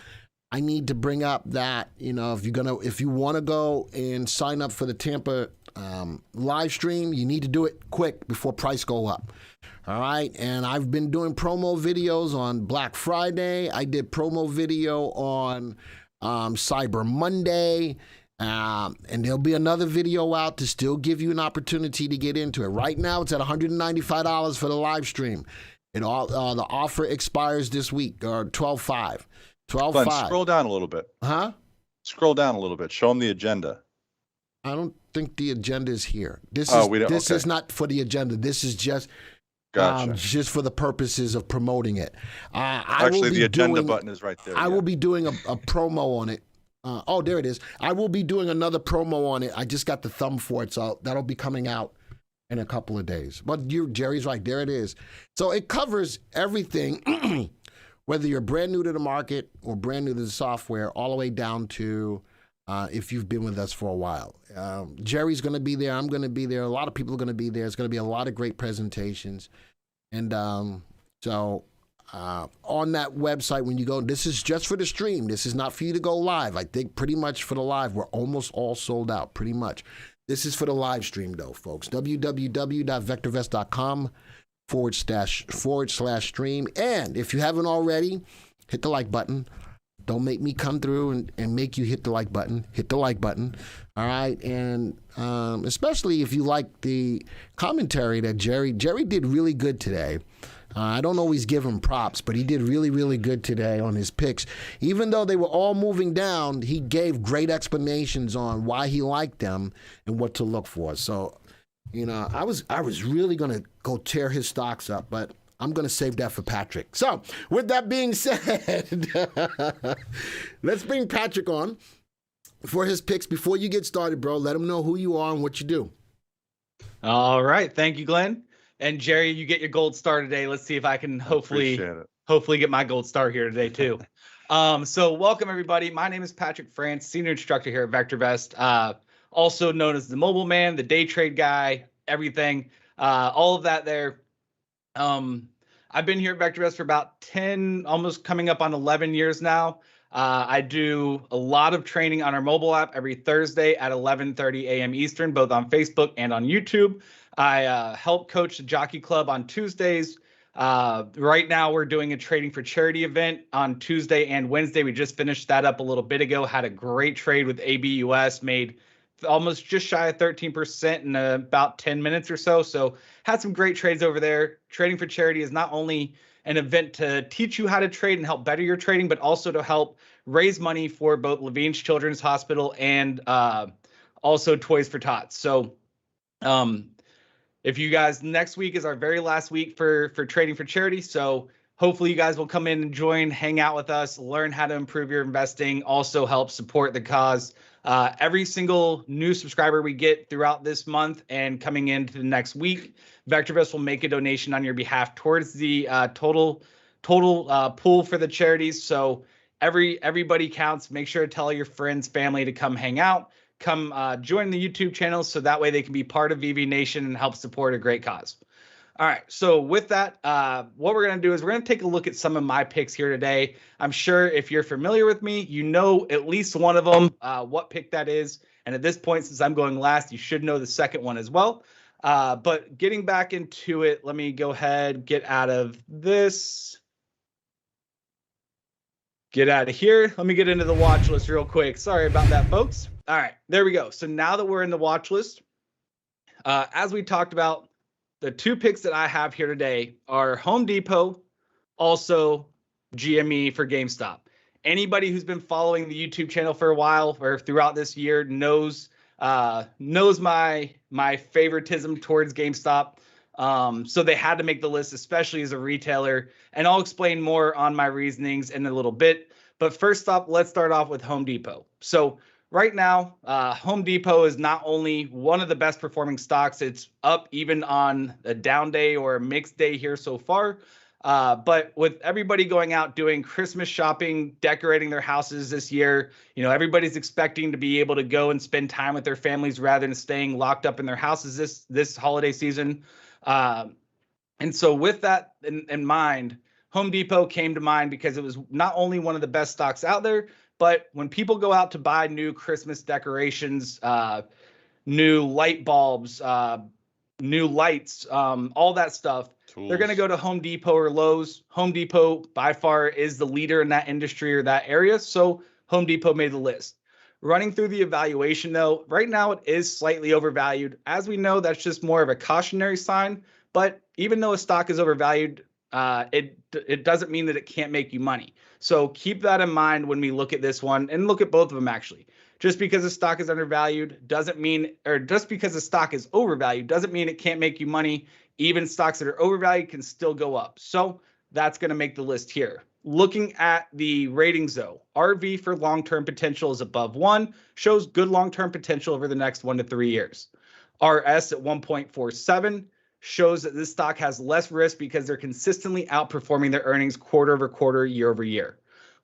I need to bring up that, if you want to go and sign up for the Tampa live stream, you need to do it quick before price go up. All right. And I've been doing promo videos on Black Friday. I did promo video on Cyber Monday. And there'll be another video out to still give you an opportunity to get into it. Right now, it's at $195 for the live stream. The offer expires this week, or 12/5. 12/5. Scroll down a little bit. Huh? Scroll down a little bit. Show them the agenda. I don't think the agenda is here. This is not for the agenda. This is just just for the purposes of promoting it. Actually, the agenda button is right there. I will be doing a promo on it. There it is. I will be doing another promo on it. I just got the thumb for it, so that'll be coming out in a couple of days. But Jerry's right. There it is. So it covers everything, whether you're brand new to the market or brand new to the software, all the way down to if you've been with us for a while. Jerry's going to be there. I'm going to be there. A lot of people are going to be there. It's going to be a lot of great presentations. And on that website, when you go, this is just for the stream. This is not for you to go live. I think pretty much for the live, we're almost all sold out, pretty much. This is for the live stream, though, folks. www.vectorvest.com/stream. And if you haven't already, hit the like button. Don't make me come through and make you hit the like button. Hit the like button. All right. And especially if you like the commentary that Jerry did really good today. I don't always give him props, but he did really, really good today on his picks. Even though they were all moving down, he gave great explanations on why he liked them and what to look for. So, I was really going to go tear his stocks up, but I'm going to save that for Patrick. So, with that being said, let's bring Patrick on for his picks. Before you get started, bro, let him know who you are and what you do. All right. Thank you, Glenn. And Jerry, you get your gold star today. Let's see if I can hopefully get my gold star here today too. So welcome everybody. My name is Patrick France, senior instructor here at VectorVest, also known as the mobile man, the day trade guy, everything, all of that there. I've been here at VectorVest for about 10, almost coming up on 11 years now. I do a lot of training on our mobile app every Thursday at 11:30 a.m. Eastern, both on Facebook and on YouTube. I help coach the Jockey Club on Tuesdays. Right now, we're doing a Trading for Charity event on Tuesday and Wednesday. We just finished that up a little bit ago. Had a great trade with ABUS, made almost just shy of 13% in about 10 minutes or so. So had some great trades over there. Trading for Charity is not only an event to teach you how to trade and help better your trading, but also to help raise money for both Levine's Children's Hospital and also Toys for Tots. So if you guys, next week is our very last week for Trading for Charity. So hopefully you guys will come in and join, hang out with us, learn how to improve your investing, also help support the cause. Every single new subscriber we get throughout this month and coming into the next week, VectorVest will make a donation on your behalf towards the total pool for the charities. So everybody counts. Make sure to tell your friends, family to come hang out. Come join the YouTube channel so that way they can be part of VVNation and help support a great cause. All right, so with that, what we're going to do is we're going to take a look at some of my picks here today. I'm sure if you're familiar with me, you know at least one of them, what pick that is. And at this point, since I'm going last, you should know the second one as well. But getting back into it, let me go ahead, get out of this. Get out of here. Let me get into the watch list real quick. Sorry about that, folks. All right, there we go. So now that we're in the watch list, as we talked about, the two picks that I have here today are Home Depot, also GME for GameStop. Anybody who's been following the YouTube channel for a while or throughout this year knows my favoritism towards GameStop. So they had to make the list, especially as a retailer. And I'll explain more on my reasonings in a little bit. But first off, let's start off with Home Depot. So right now, Home Depot is not only one of the best performing stocks, it's up even on a down day or a mixed day here so far. But with everybody going out doing Christmas shopping, decorating their houses this year, you know, everybody's expecting to be able to go and spend time with their families rather than staying locked up in their houses this holiday season. And so with that in mind, Home Depot came to mind because it was not only one of the best stocks out there, but when people go out to buy new Christmas decorations, new light bulbs, new lights, all that stuff, tools, they're going to go to Home Depot or Lowe's. Home Depot by far is the leader in that industry or that area. So Home Depot made the list. Running through the evaluation though, right now it is slightly overvalued. As we know, that's just more of a cautionary sign. But even though a stock is overvalued, it doesn't mean that it can't make you money. So keep that in mind when we look at this one and look at both of them actually. Just because a stock is undervalued doesn't mean, or just because a stock is overvalued doesn't mean it can't make you money. Even stocks that are overvalued can still go up. So that's going to make the list here. Looking at the ratings though, RV for long-term potential is above 1, shows good long-term potential over the next 1 to 3 years. RS at 1.47 shows that this stock has less risk because they're consistently outperforming their earnings quarter over quarter, year over year.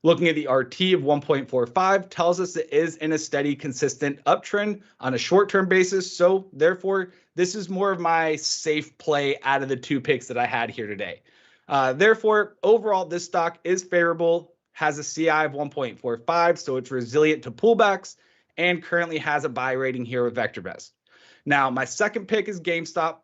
Looking at the RT of 1.45 tells us it is in a steady, consistent uptrend on a short-term basis. So therefore, this is more of my safe play out of the two picks that I had here today. Therefore, overall, this stock is favorable, has a CI of 1.45, so it's resilient to pullbacks, and currently has a buy rating here with VectorVest. Now, my second pick is GameStop.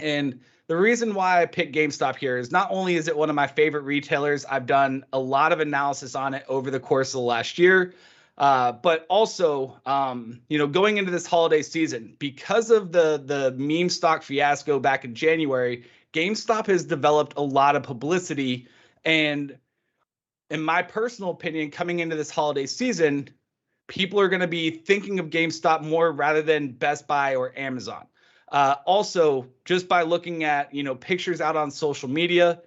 And the reason why I picked GameStop here is not only is it one of my favorite retailers, I've done a lot of analysis on it over the course of the last year, but also, going into this holiday season, because of the meme stock fiasco back in January, GameStop has developed a lot of publicity. And in my personal opinion, coming into this holiday season, people are going to be thinking of GameStop more rather than Best Buy or Amazon. Also, just by looking at, pictures out on social media,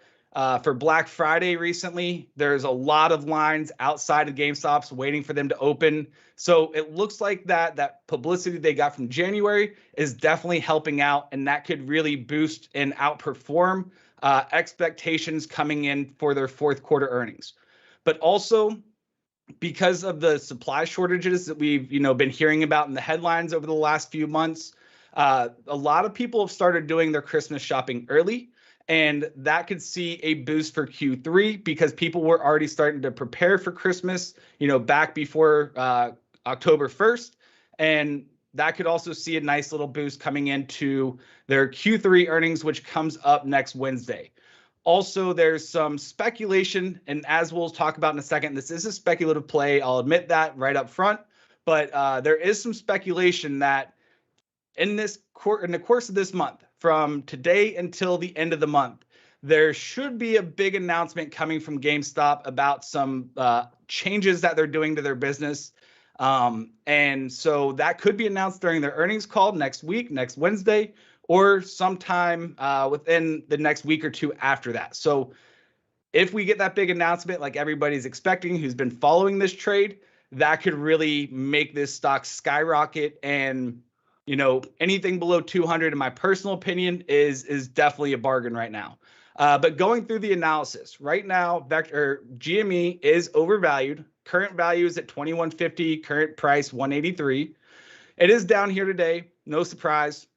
for Black Friday recently, there's a lot of lines outside of GameStops waiting for them to open. So it looks like that publicity they got from January is definitely helping out, and that could really boost and outperform expectations coming in for their fourth quarter earnings. But also, because of the supply shortages that we've been hearing about in the headlines over the last few months, a lot of people have started doing their Christmas shopping early, and that could see a boost for Q3 because people were already starting to prepare for Christmas, back before October 1st. And that could also see a nice little boost coming into their Q3 earnings, which comes up next Wednesday. Also, there's some speculation, and as we'll talk about in a second, this is a speculative play. I'll admit that right up front, but there is some speculation that in the course of this month, from today until the end of the month, there should be a big announcement coming from GameStop about some changes that they're doing to their business. And so that could be announced during their earnings call next week, next Wednesday, or sometime within the next week or two after that. So if we get that big announcement like everybody's expecting who's been following this trade, that could really make this stock skyrocket. And anything below 200, in my personal opinion, is definitely a bargain right now. But going through the analysis right now, GME is overvalued. Current value is at $21.50. Current price $183. It is down here today. No surprise.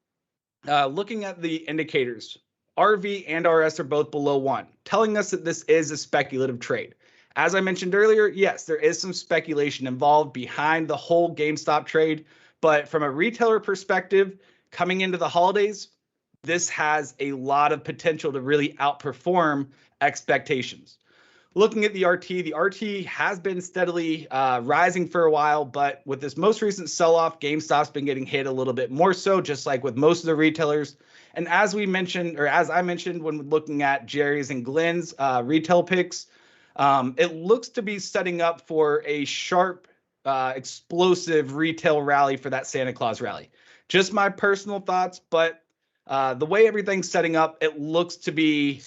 Looking at the indicators, RV and RS are both below 1, telling us that this is a speculative trade. As I mentioned earlier, yes, there is some speculation involved behind the whole GameStop trade. But from a retailer perspective, coming into the holidays, this has a lot of potential to really outperform expectations. Looking at the RT has been steadily rising for a while, but with this most recent sell-off, GameStop's been getting hit a little bit more so, just like with most of the retailers. And as I mentioned when looking at Jerry's and Glenn's retail picks, it looks to be setting up for a sharp, explosive retail rally for that Santa Claus rally. Just my personal thoughts, but the way everything's setting up, it looks to be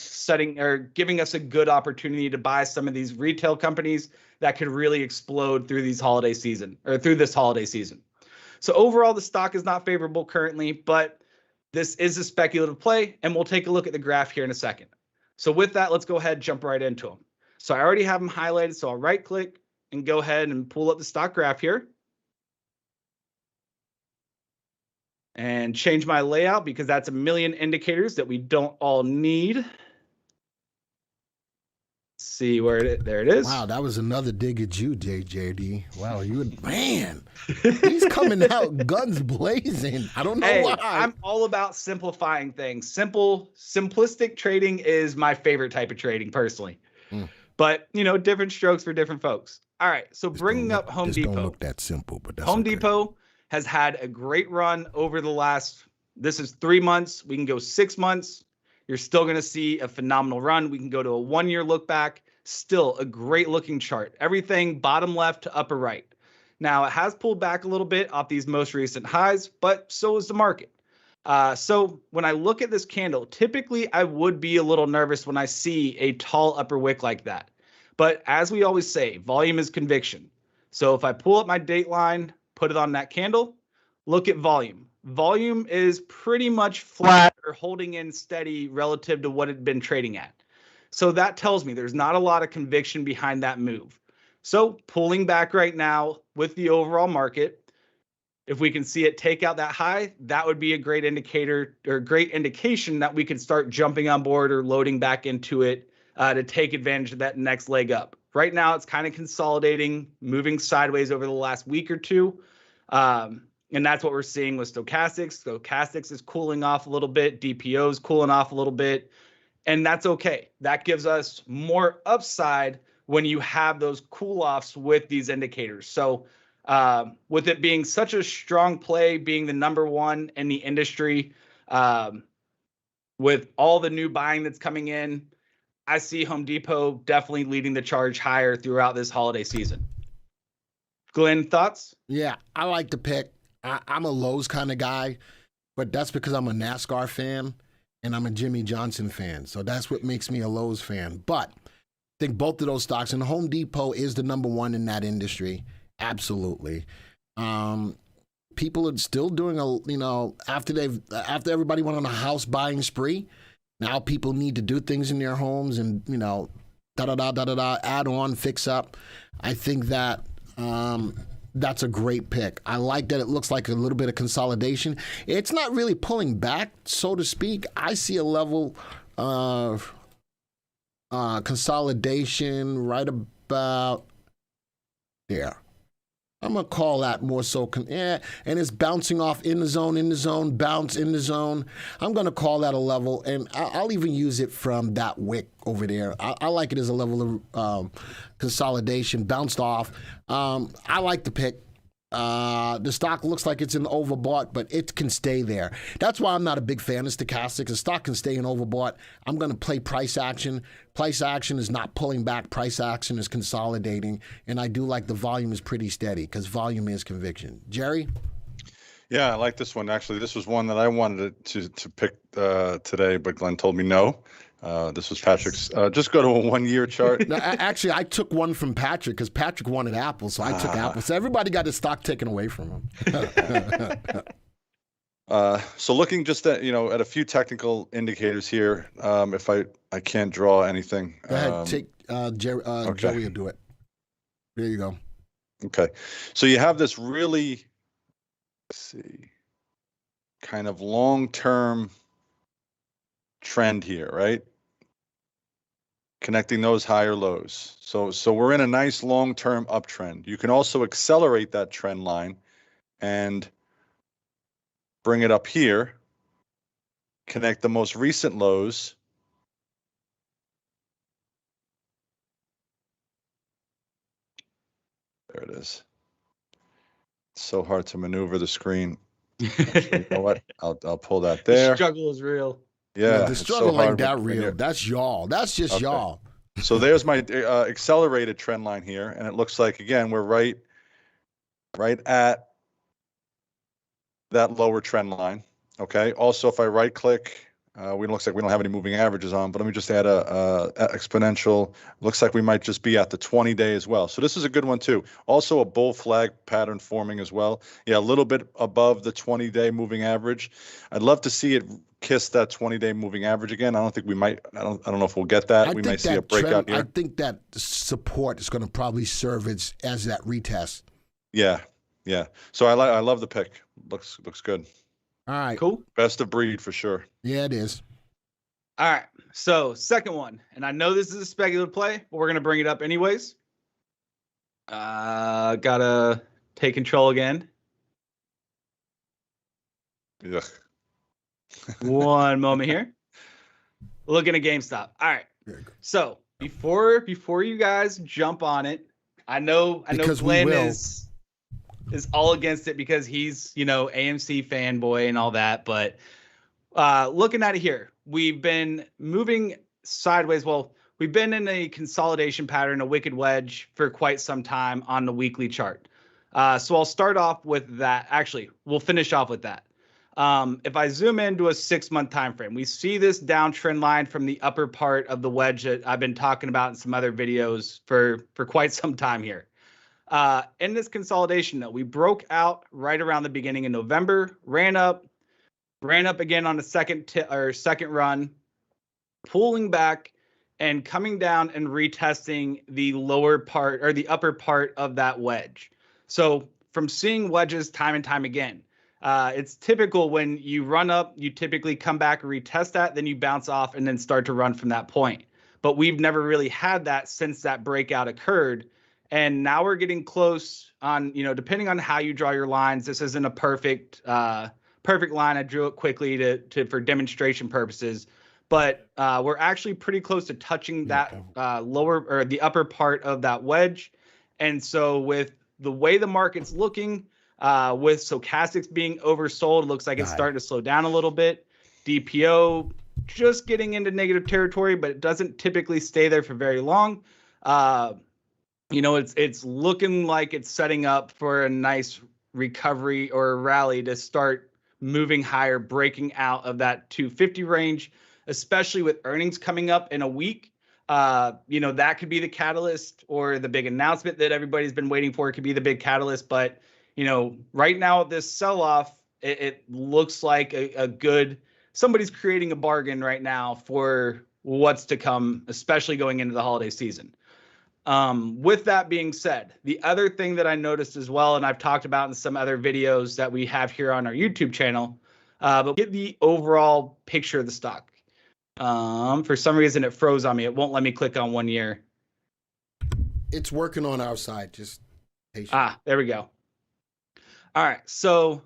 giving us a good opportunity to buy some of these retail companies that could really explode through this holiday season. So overall, the stock is not favorable currently, but this is a speculative play, and we'll take a look at the graph here in a second. So with that, let's go ahead and jump right into them. So I already have them highlighted, so I'll right click and go ahead and pull up the stock graph here. And change my layout because that's a million indicators that we don't all need. See where there it is. Wow, that was another dig at you, JD. Wow, he's coming out guns blazing. I don't know why. I'm all about simplifying things. Simplistic trading is my favorite type of trading personally. But, different strokes for different folks. All right, so bringing up Home Depot. Don't look that simple, but that's Home okay. Depot has had a great run over the last, this is 3 months. We can go 6 months. You're still going to see a phenomenal run. We can go to a 1-year look back. Still a great looking chart. Everything bottom left to upper right. Now, it has pulled back a little bit off these most recent highs, but so is the market. So when I look at this candle, typically I would be a little nervous when I see a tall upper wick like that. But as we always say, volume is conviction. So if I pull up my date line, put it on that candle, look at volume. Volume is pretty much flat or holding in steady relative to what it had been trading at. So that tells me there's not a lot of conviction behind that move. So pulling back right now with the overall market, if we can see it take out that high, that would be a great indicator or great indication that we could start jumping on board or loading back into it to take advantage of that next leg up. Right now, it's kind of consolidating, moving sideways over the last week or two. And that's what we're seeing with Stochastics. Stochastics is cooling off a little bit. DPO is cooling off a little bit. And that's okay. That gives us more upside when you have those cool offs with these indicators. So with it being such a strong play, being the number one in the industry, with all the new buying that's coming in, I see Home Depot definitely leading the charge higher throughout this holiday season. Glenn, thoughts? Yeah, I like the pick. I'm a Lowe's kind of guy. but that's because I'm a NASCAR fan and I'm a Jimmy Johnson fan. So that's what makes me a Lowe's fan. But I think both of those stocks, and Home Depot is the number one in that industry. Absolutely. People are still doing after everybody went on a house buying spree. Now people need to do things in their homes and, add on, fix up. I think that that's a great pick. I like that it looks like a little bit of consolidation. It's not really pulling back, so to speak. I see a level of consolidation right about there. I'm going to call that more so, and it's bouncing off in the zone, bounce in the zone. I'm going to call that a level, and I'll even use it from that wick over there. I like it as a level of consolidation, bounced off. I like the pick. The stock looks like it's in overbought, but it can stay there. That's why I'm not a big fan of Stochastic. The stock can stay in overbought. I'm going to play price action. Price action is not pulling back. Price action is consolidating. And I do like the volume is pretty steady because volume is conviction. Jerry? Yeah, I like this one. Actually, this was one that I wanted to pick today, but Glenn told me no. This was Patrick's. Just go to a 1 year chart. No, actually, I took one from Patrick because Patrick wanted Apple, so I took Apple. So everybody got his stock taken away from him. So looking just at at a few technical indicators here. If I can't draw anything. Go ahead, take Jerry. Okay. Joey will do it. There you go. Okay, so you have this really, let's see, kind of long-term trend here, right? Connecting those higher lows. So we're in a nice long-term uptrend. You can also accelerate that trend line and bring it up here, connect the most recent lows. There it is. It's so hard to maneuver the screen. You know what? I'll pull that there. The struggle is real. Yeah, the struggle ain't that real. That's y'all. That's just Okay. y'all. So there's my accelerated trend line here, and it looks like again we're right at that lower trend line. Okay. Also, if I right click, looks like we don't have any moving averages on, but let me just add a exponential. Looks like we might just be at the 20-day as well. So this is a good one too. Also a bull flag pattern forming as well. Yeah, a little bit above the 20-day moving average. I'd love to see it kiss that 20-day moving average again. I don't think we might. I don't know if we'll get that. We might see a breakout here. I think that support is going to probably serve as that retest. Yeah. So I love the pick. Looks good. All right. Cool. Best of breed for sure. Yeah, it is. All right. So second one, and I know this is a speculative play, but we're gonna bring it up anyways. Gotta take control again. Yeah. One moment here. Looking at GameStop. All right. So before you guys jump on it, I know Glenn is all against it because he's, AMC fanboy and all that. But looking at it here, we've been moving sideways. Well, we've been in a consolidation pattern, a wicked wedge for quite some time on the weekly chart. So I'll start off with that. Actually, we'll finish off with that. If I zoom into a 6-month time frame, we see this downtrend line from the upper part of the wedge that I've been talking about in some other videos for quite some time here. In this consolidation, though, we broke out right around the beginning of November, ran up again on the second run, pulling back and coming down and retesting the lower part or the upper part of that wedge. So from seeing wedges time and time again, it's typical when you run up, you typically come back and retest that, then you bounce off and then start to run from that point. But we've never really had that since that breakout occurred. And now we're getting close on, depending on how you draw your lines. This isn't a perfect line. I drew it quickly for demonstration purposes, but we're actually pretty close to touching that lower or the upper part of that wedge. And so with the way the market's looking, with stochastics being oversold, it looks like it's starting to slow down a little bit. DPO just getting into negative territory, but it doesn't typically stay there for very long. It's looking like it's setting up for a nice recovery or a rally to start moving higher, breaking out of that 250 range, especially with earnings coming up in a week. That could be the catalyst, or the big announcement that everybody's been waiting for. It could be the big catalyst. But, right now, this sell-off, it looks like a good, somebody's creating a bargain right now for what's to come, especially going into the holiday season. With that being said, the other thing that I noticed as well, and I've talked about in some other videos that we have here on our YouTube channel, but get the overall picture of the stock. For some reason, it froze on me. It won't let me click on 1 year. It's working on our side. Just patient. There we go. All right. So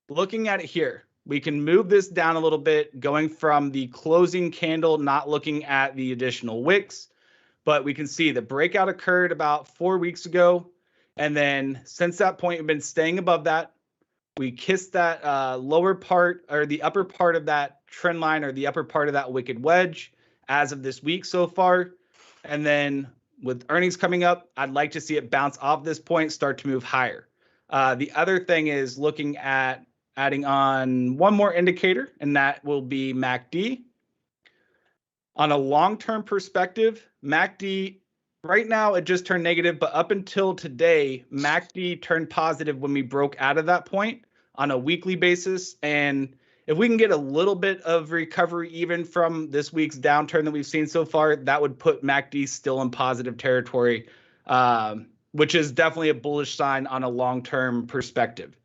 looking at it here, we can move this down a little bit, going from the closing candle, not looking at the additional wicks, but we can see the breakout occurred about 4 weeks ago. And then since that point, we've been staying above that. We kissed that lower part, or the upper part of that trend line, or the upper part of that wicked wedge as of this week so far. And then with earnings coming up, I'd like to see it bounce off this point, start to move higher. The other thing is looking at adding on one more indicator, and that will be MACD. On a long-term perspective, MACD, right now it just turned negative, but up until today, MACD turned positive when we broke out of that point on a weekly basis. And if we can get a little bit of recovery even from this week's downturn that we've seen so far, that would put MACD still in positive territory, which is definitely a bullish sign on a long-term perspective.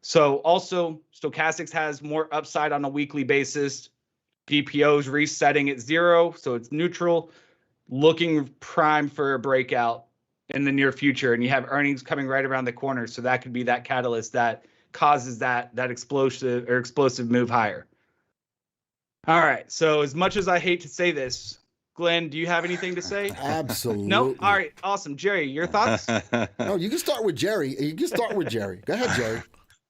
So also, Stochastics has more upside on a weekly basis. DPO's resetting at 0, so it's neutral, looking prime for a breakout in the near future. And you have earnings coming right around the corner, so that could be that catalyst that causes that explosive move higher. All right, so as much as I hate to say this, Glenn, do you have anything to say? Absolutely. No? All right, awesome. Jerry, your thoughts? No, you can start with Jerry. Go ahead, Jerry.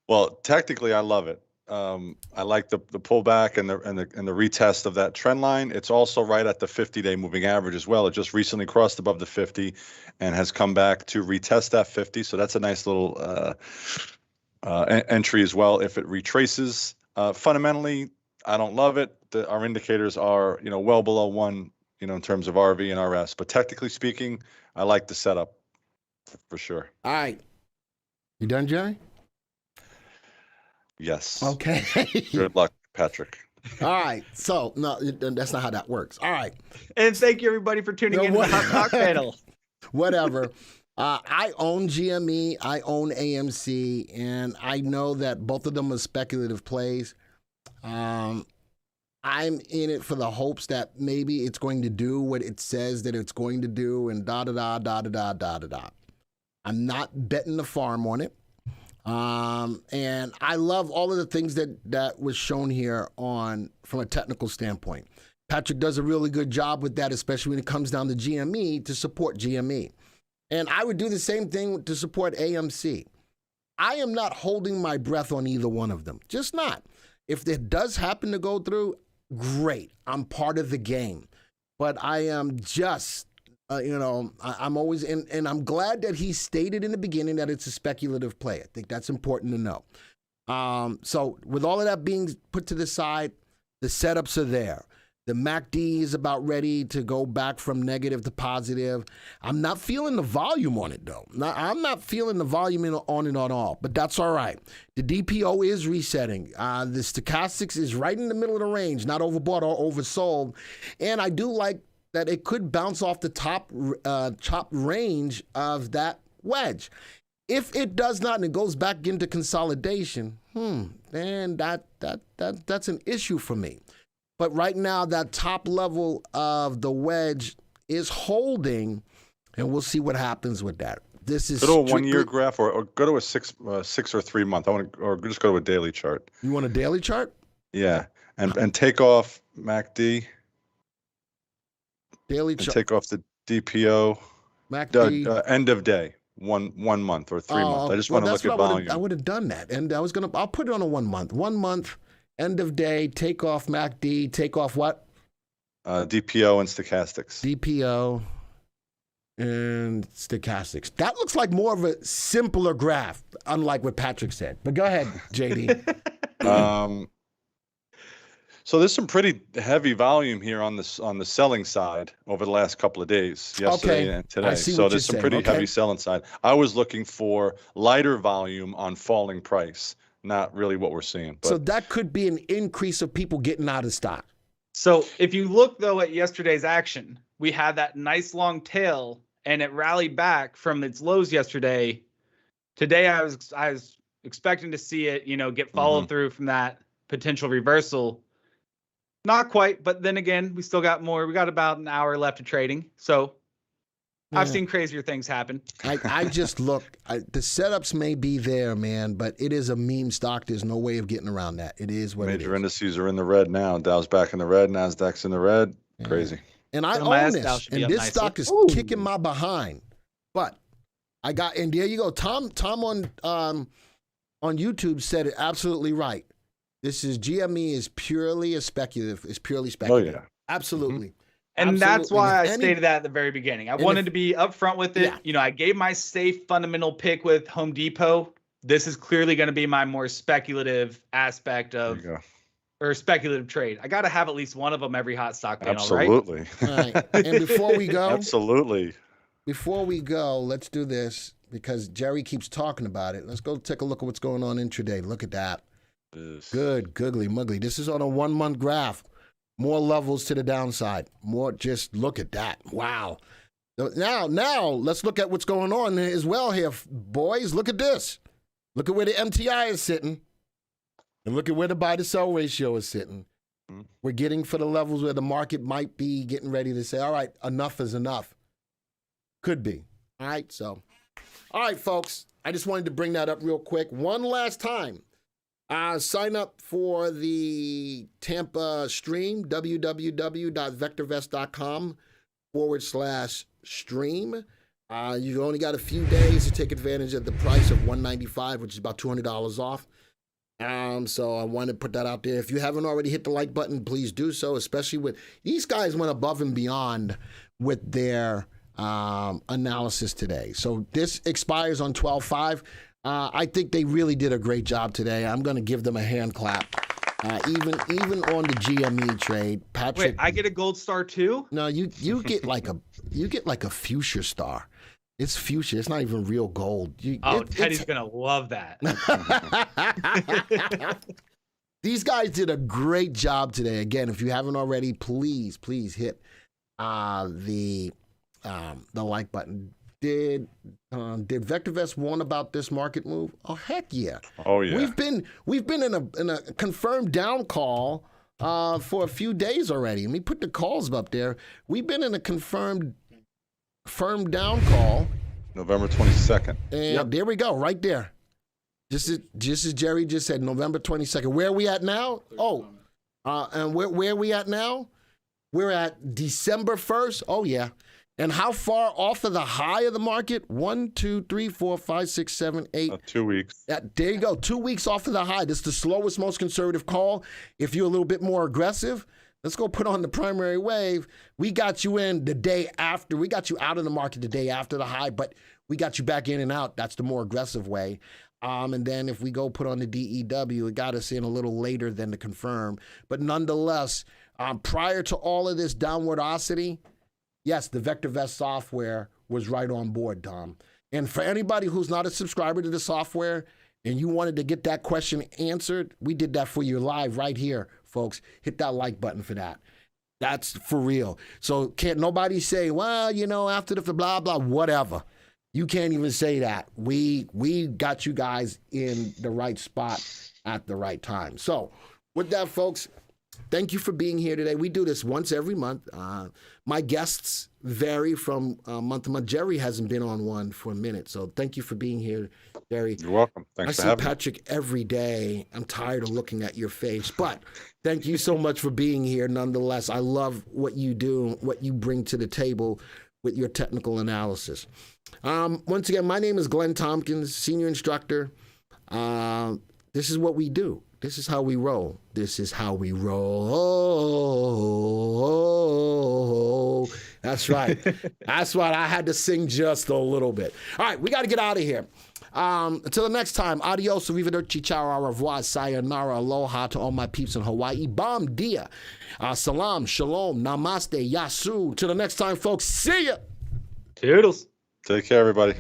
Well, technically, I love it. I like the pullback and the retest of that trend line. It's also right at the 50-day moving average as well. It just recently crossed above the 50 and has come back to retest that 50. So that's a nice little entry as well. If it retraces, fundamentally, I don't love it. Our indicators are, well below 1, in terms of RV and RS. But technically speaking, I like the setup for sure. All right. You done, Jerry? Yes. Okay. Good luck, Patrick. All right. So, no, that's not how that works. All right. And thank you, everybody, for tuning in to the Hot Talk panel. Whatever. I own GME. I own AMC. And I know that both of them are speculative plays. I'm in it for the hopes that maybe it's going to do what it says that it's going to do, and da-da-da. I'm not betting the farm on it. And I love all of the things that was shown here from a technical standpoint. Patrick does a really good job with that, especially when it comes down to GME, to support GME. And I would do the same thing to support AMC. I am not holding my breath on either one of them. Just not. If it does happen to go through, great. I'm part of the game. But I am just, I'm always in, and I'm glad that he stated in the beginning that it's a speculative play. I think that's important to know. So with all of that being put to the side, the setups are there. The MACD is about ready to go back from negative to positive. I'm not feeling the volume on it, though. I'm not feeling the volume on it at all, but that's all right. The DPO is resetting. The Stochastics is right in the middle of the range, not overbought or oversold. And I do like that it could bounce off the top range of that wedge. If it does not and it goes back into consolidation, then that's an issue for me. But right now, that top level of the wedge is holding, and we'll see what happens with that. This is go to a 1 year graph, or go to a 6 or 3 month. Or just go to a daily chart. You want a daily chart? Yeah, and take off MACD. Daily chart. Take off the DPO. MACD. End of day. 1 month or 3 months. I just want to look at volume. I would have done that, and I'll put it on a 1 month. 1 month. End of day, take off MACD, take off what? DPO and Stochastics. DPO and stochastics. That looks like more of a simpler graph, unlike what Patrick said. But go ahead, JD. So there's some pretty heavy volume here on the selling side over the last couple of days, yesterday and today. So there's some pretty heavy selling side. I was looking for lighter volume on falling price, not really what we're seeing. But. So that could be an increase of people getting out of stock. So if you look though at yesterday's action, we had that nice long tail and it rallied back from its lows yesterday. Today I was expecting to see it, get followed through from that potential reversal. Not quite, but then again, we still got more. We got about an hour left of trading. So I've seen crazier things happen. I just look, the setups may be there, man, but it is a meme stock. There's no way of getting around that. It is what it is. Major indices are in the red now. Dow's back in the red. NASDAQ's in the red. Crazy. And I own this, and this stock is kicking my behind. But and there you go. Tom on YouTube said it absolutely right. This is GME is purely speculative. It's purely speculative. Oh, yeah. Absolutely. And that's why I stated that at the very beginning. I wanted to be upfront with it. Yeah. I gave my safe fundamental pick with Home Depot. This is clearly going to be my more speculative aspect of or speculative trade. I got to have at least one of them every hot stock panel, Absolutely. Right? All right. And before we go, Before we go, let's do this because Jerry keeps talking about it. Let's go take a look at what's going on intraday. Look at that. Good, googly muggly. This is on a 1 month graph. More levels to the downside. Just look at that. Wow. Now let's look at what's going on as well here, boys. Look at this. Look at where the MTI is sitting. And look at where the buy to sell ratio is sitting. We're getting for the levels where the market might be getting ready to say, all right, enough is enough. Could be. All right, all right, folks. I just wanted to bring that up real quick. One last time. Sign up for the Tampa stream, www.vectorvest.com/stream. You've only got a few days to take advantage of the price of $195, which is about $200 off. So I want to put that out there. If you haven't already hit the like button, please do so, especially with these guys went above and beyond with their analysis today. So this expires on 12/5. I think they really did a great job today. I'm going to give them a hand clap. Even on the GME trade, Patrick. Wait, I get a gold star too? No, you get like a fuchsia star. It's fuchsia. It's not even real gold. Teddy's gonna love that. These guys did a great job today. Again, if you haven't already, please hit the like button. Did VectorVest warn about this market move? Oh heck yeah! Oh yeah. We've been in a confirmed down call for a few days already. Let me put the calls up there. We've been in a confirmed firm down call. November 22nd. And there we go, right there. Just as Jerry just said, November 22nd. Where are we at now? And where are we at now? We're at December 1st. Oh yeah. And how far off of the high of the market? 1, 2, 3, 4, 5, 6, 7, 8. 2 weeks. There you go. 2 weeks off of the high. This is the slowest, most conservative call. If you're a little bit more aggressive, let's go put on the primary wave. We got you in the day after. We got you out of the market the day after the high, but we got you back in and out. That's the more aggressive way. And then if we go put on the DEW, it got us in a little later than the confirm. But nonetheless, prior to all of this downwardosity, yes, the VectorVest software was right on board, Tom. And for anybody who's not a subscriber to the software and you wanted to get that question answered, we did that for you live right here, folks. Hit that like button for that. That's for real. So can't nobody say, well, after the blah, blah, whatever. You can't even say that. We got you guys in the right spot at the right time. So with that, folks, thank you for being here today. We do this once every month. My guests vary from month to month. Jerry hasn't been on one for a minute, so thank you for being here, Jerry. You're welcome. Thanks for having me. I see Patrick every day. I'm tired of looking at your face, but thank you so much for being here nonetheless. I love what you do, what you bring to the table with your technical analysis. Once again, my name is Glenn Tompkins, senior instructor. This is what we do. This is how we roll. This is how we roll. That's right. That's right. I had to sing just a little bit. All right, we got to get out of here. Until the next time, adios, arrivederci, ciao, au revoir, sayonara, aloha to all my peeps in Hawaii. Bom dia, salam, shalom, namaste, yasu. Till the next time, folks, see ya. Toodles. Take care, everybody.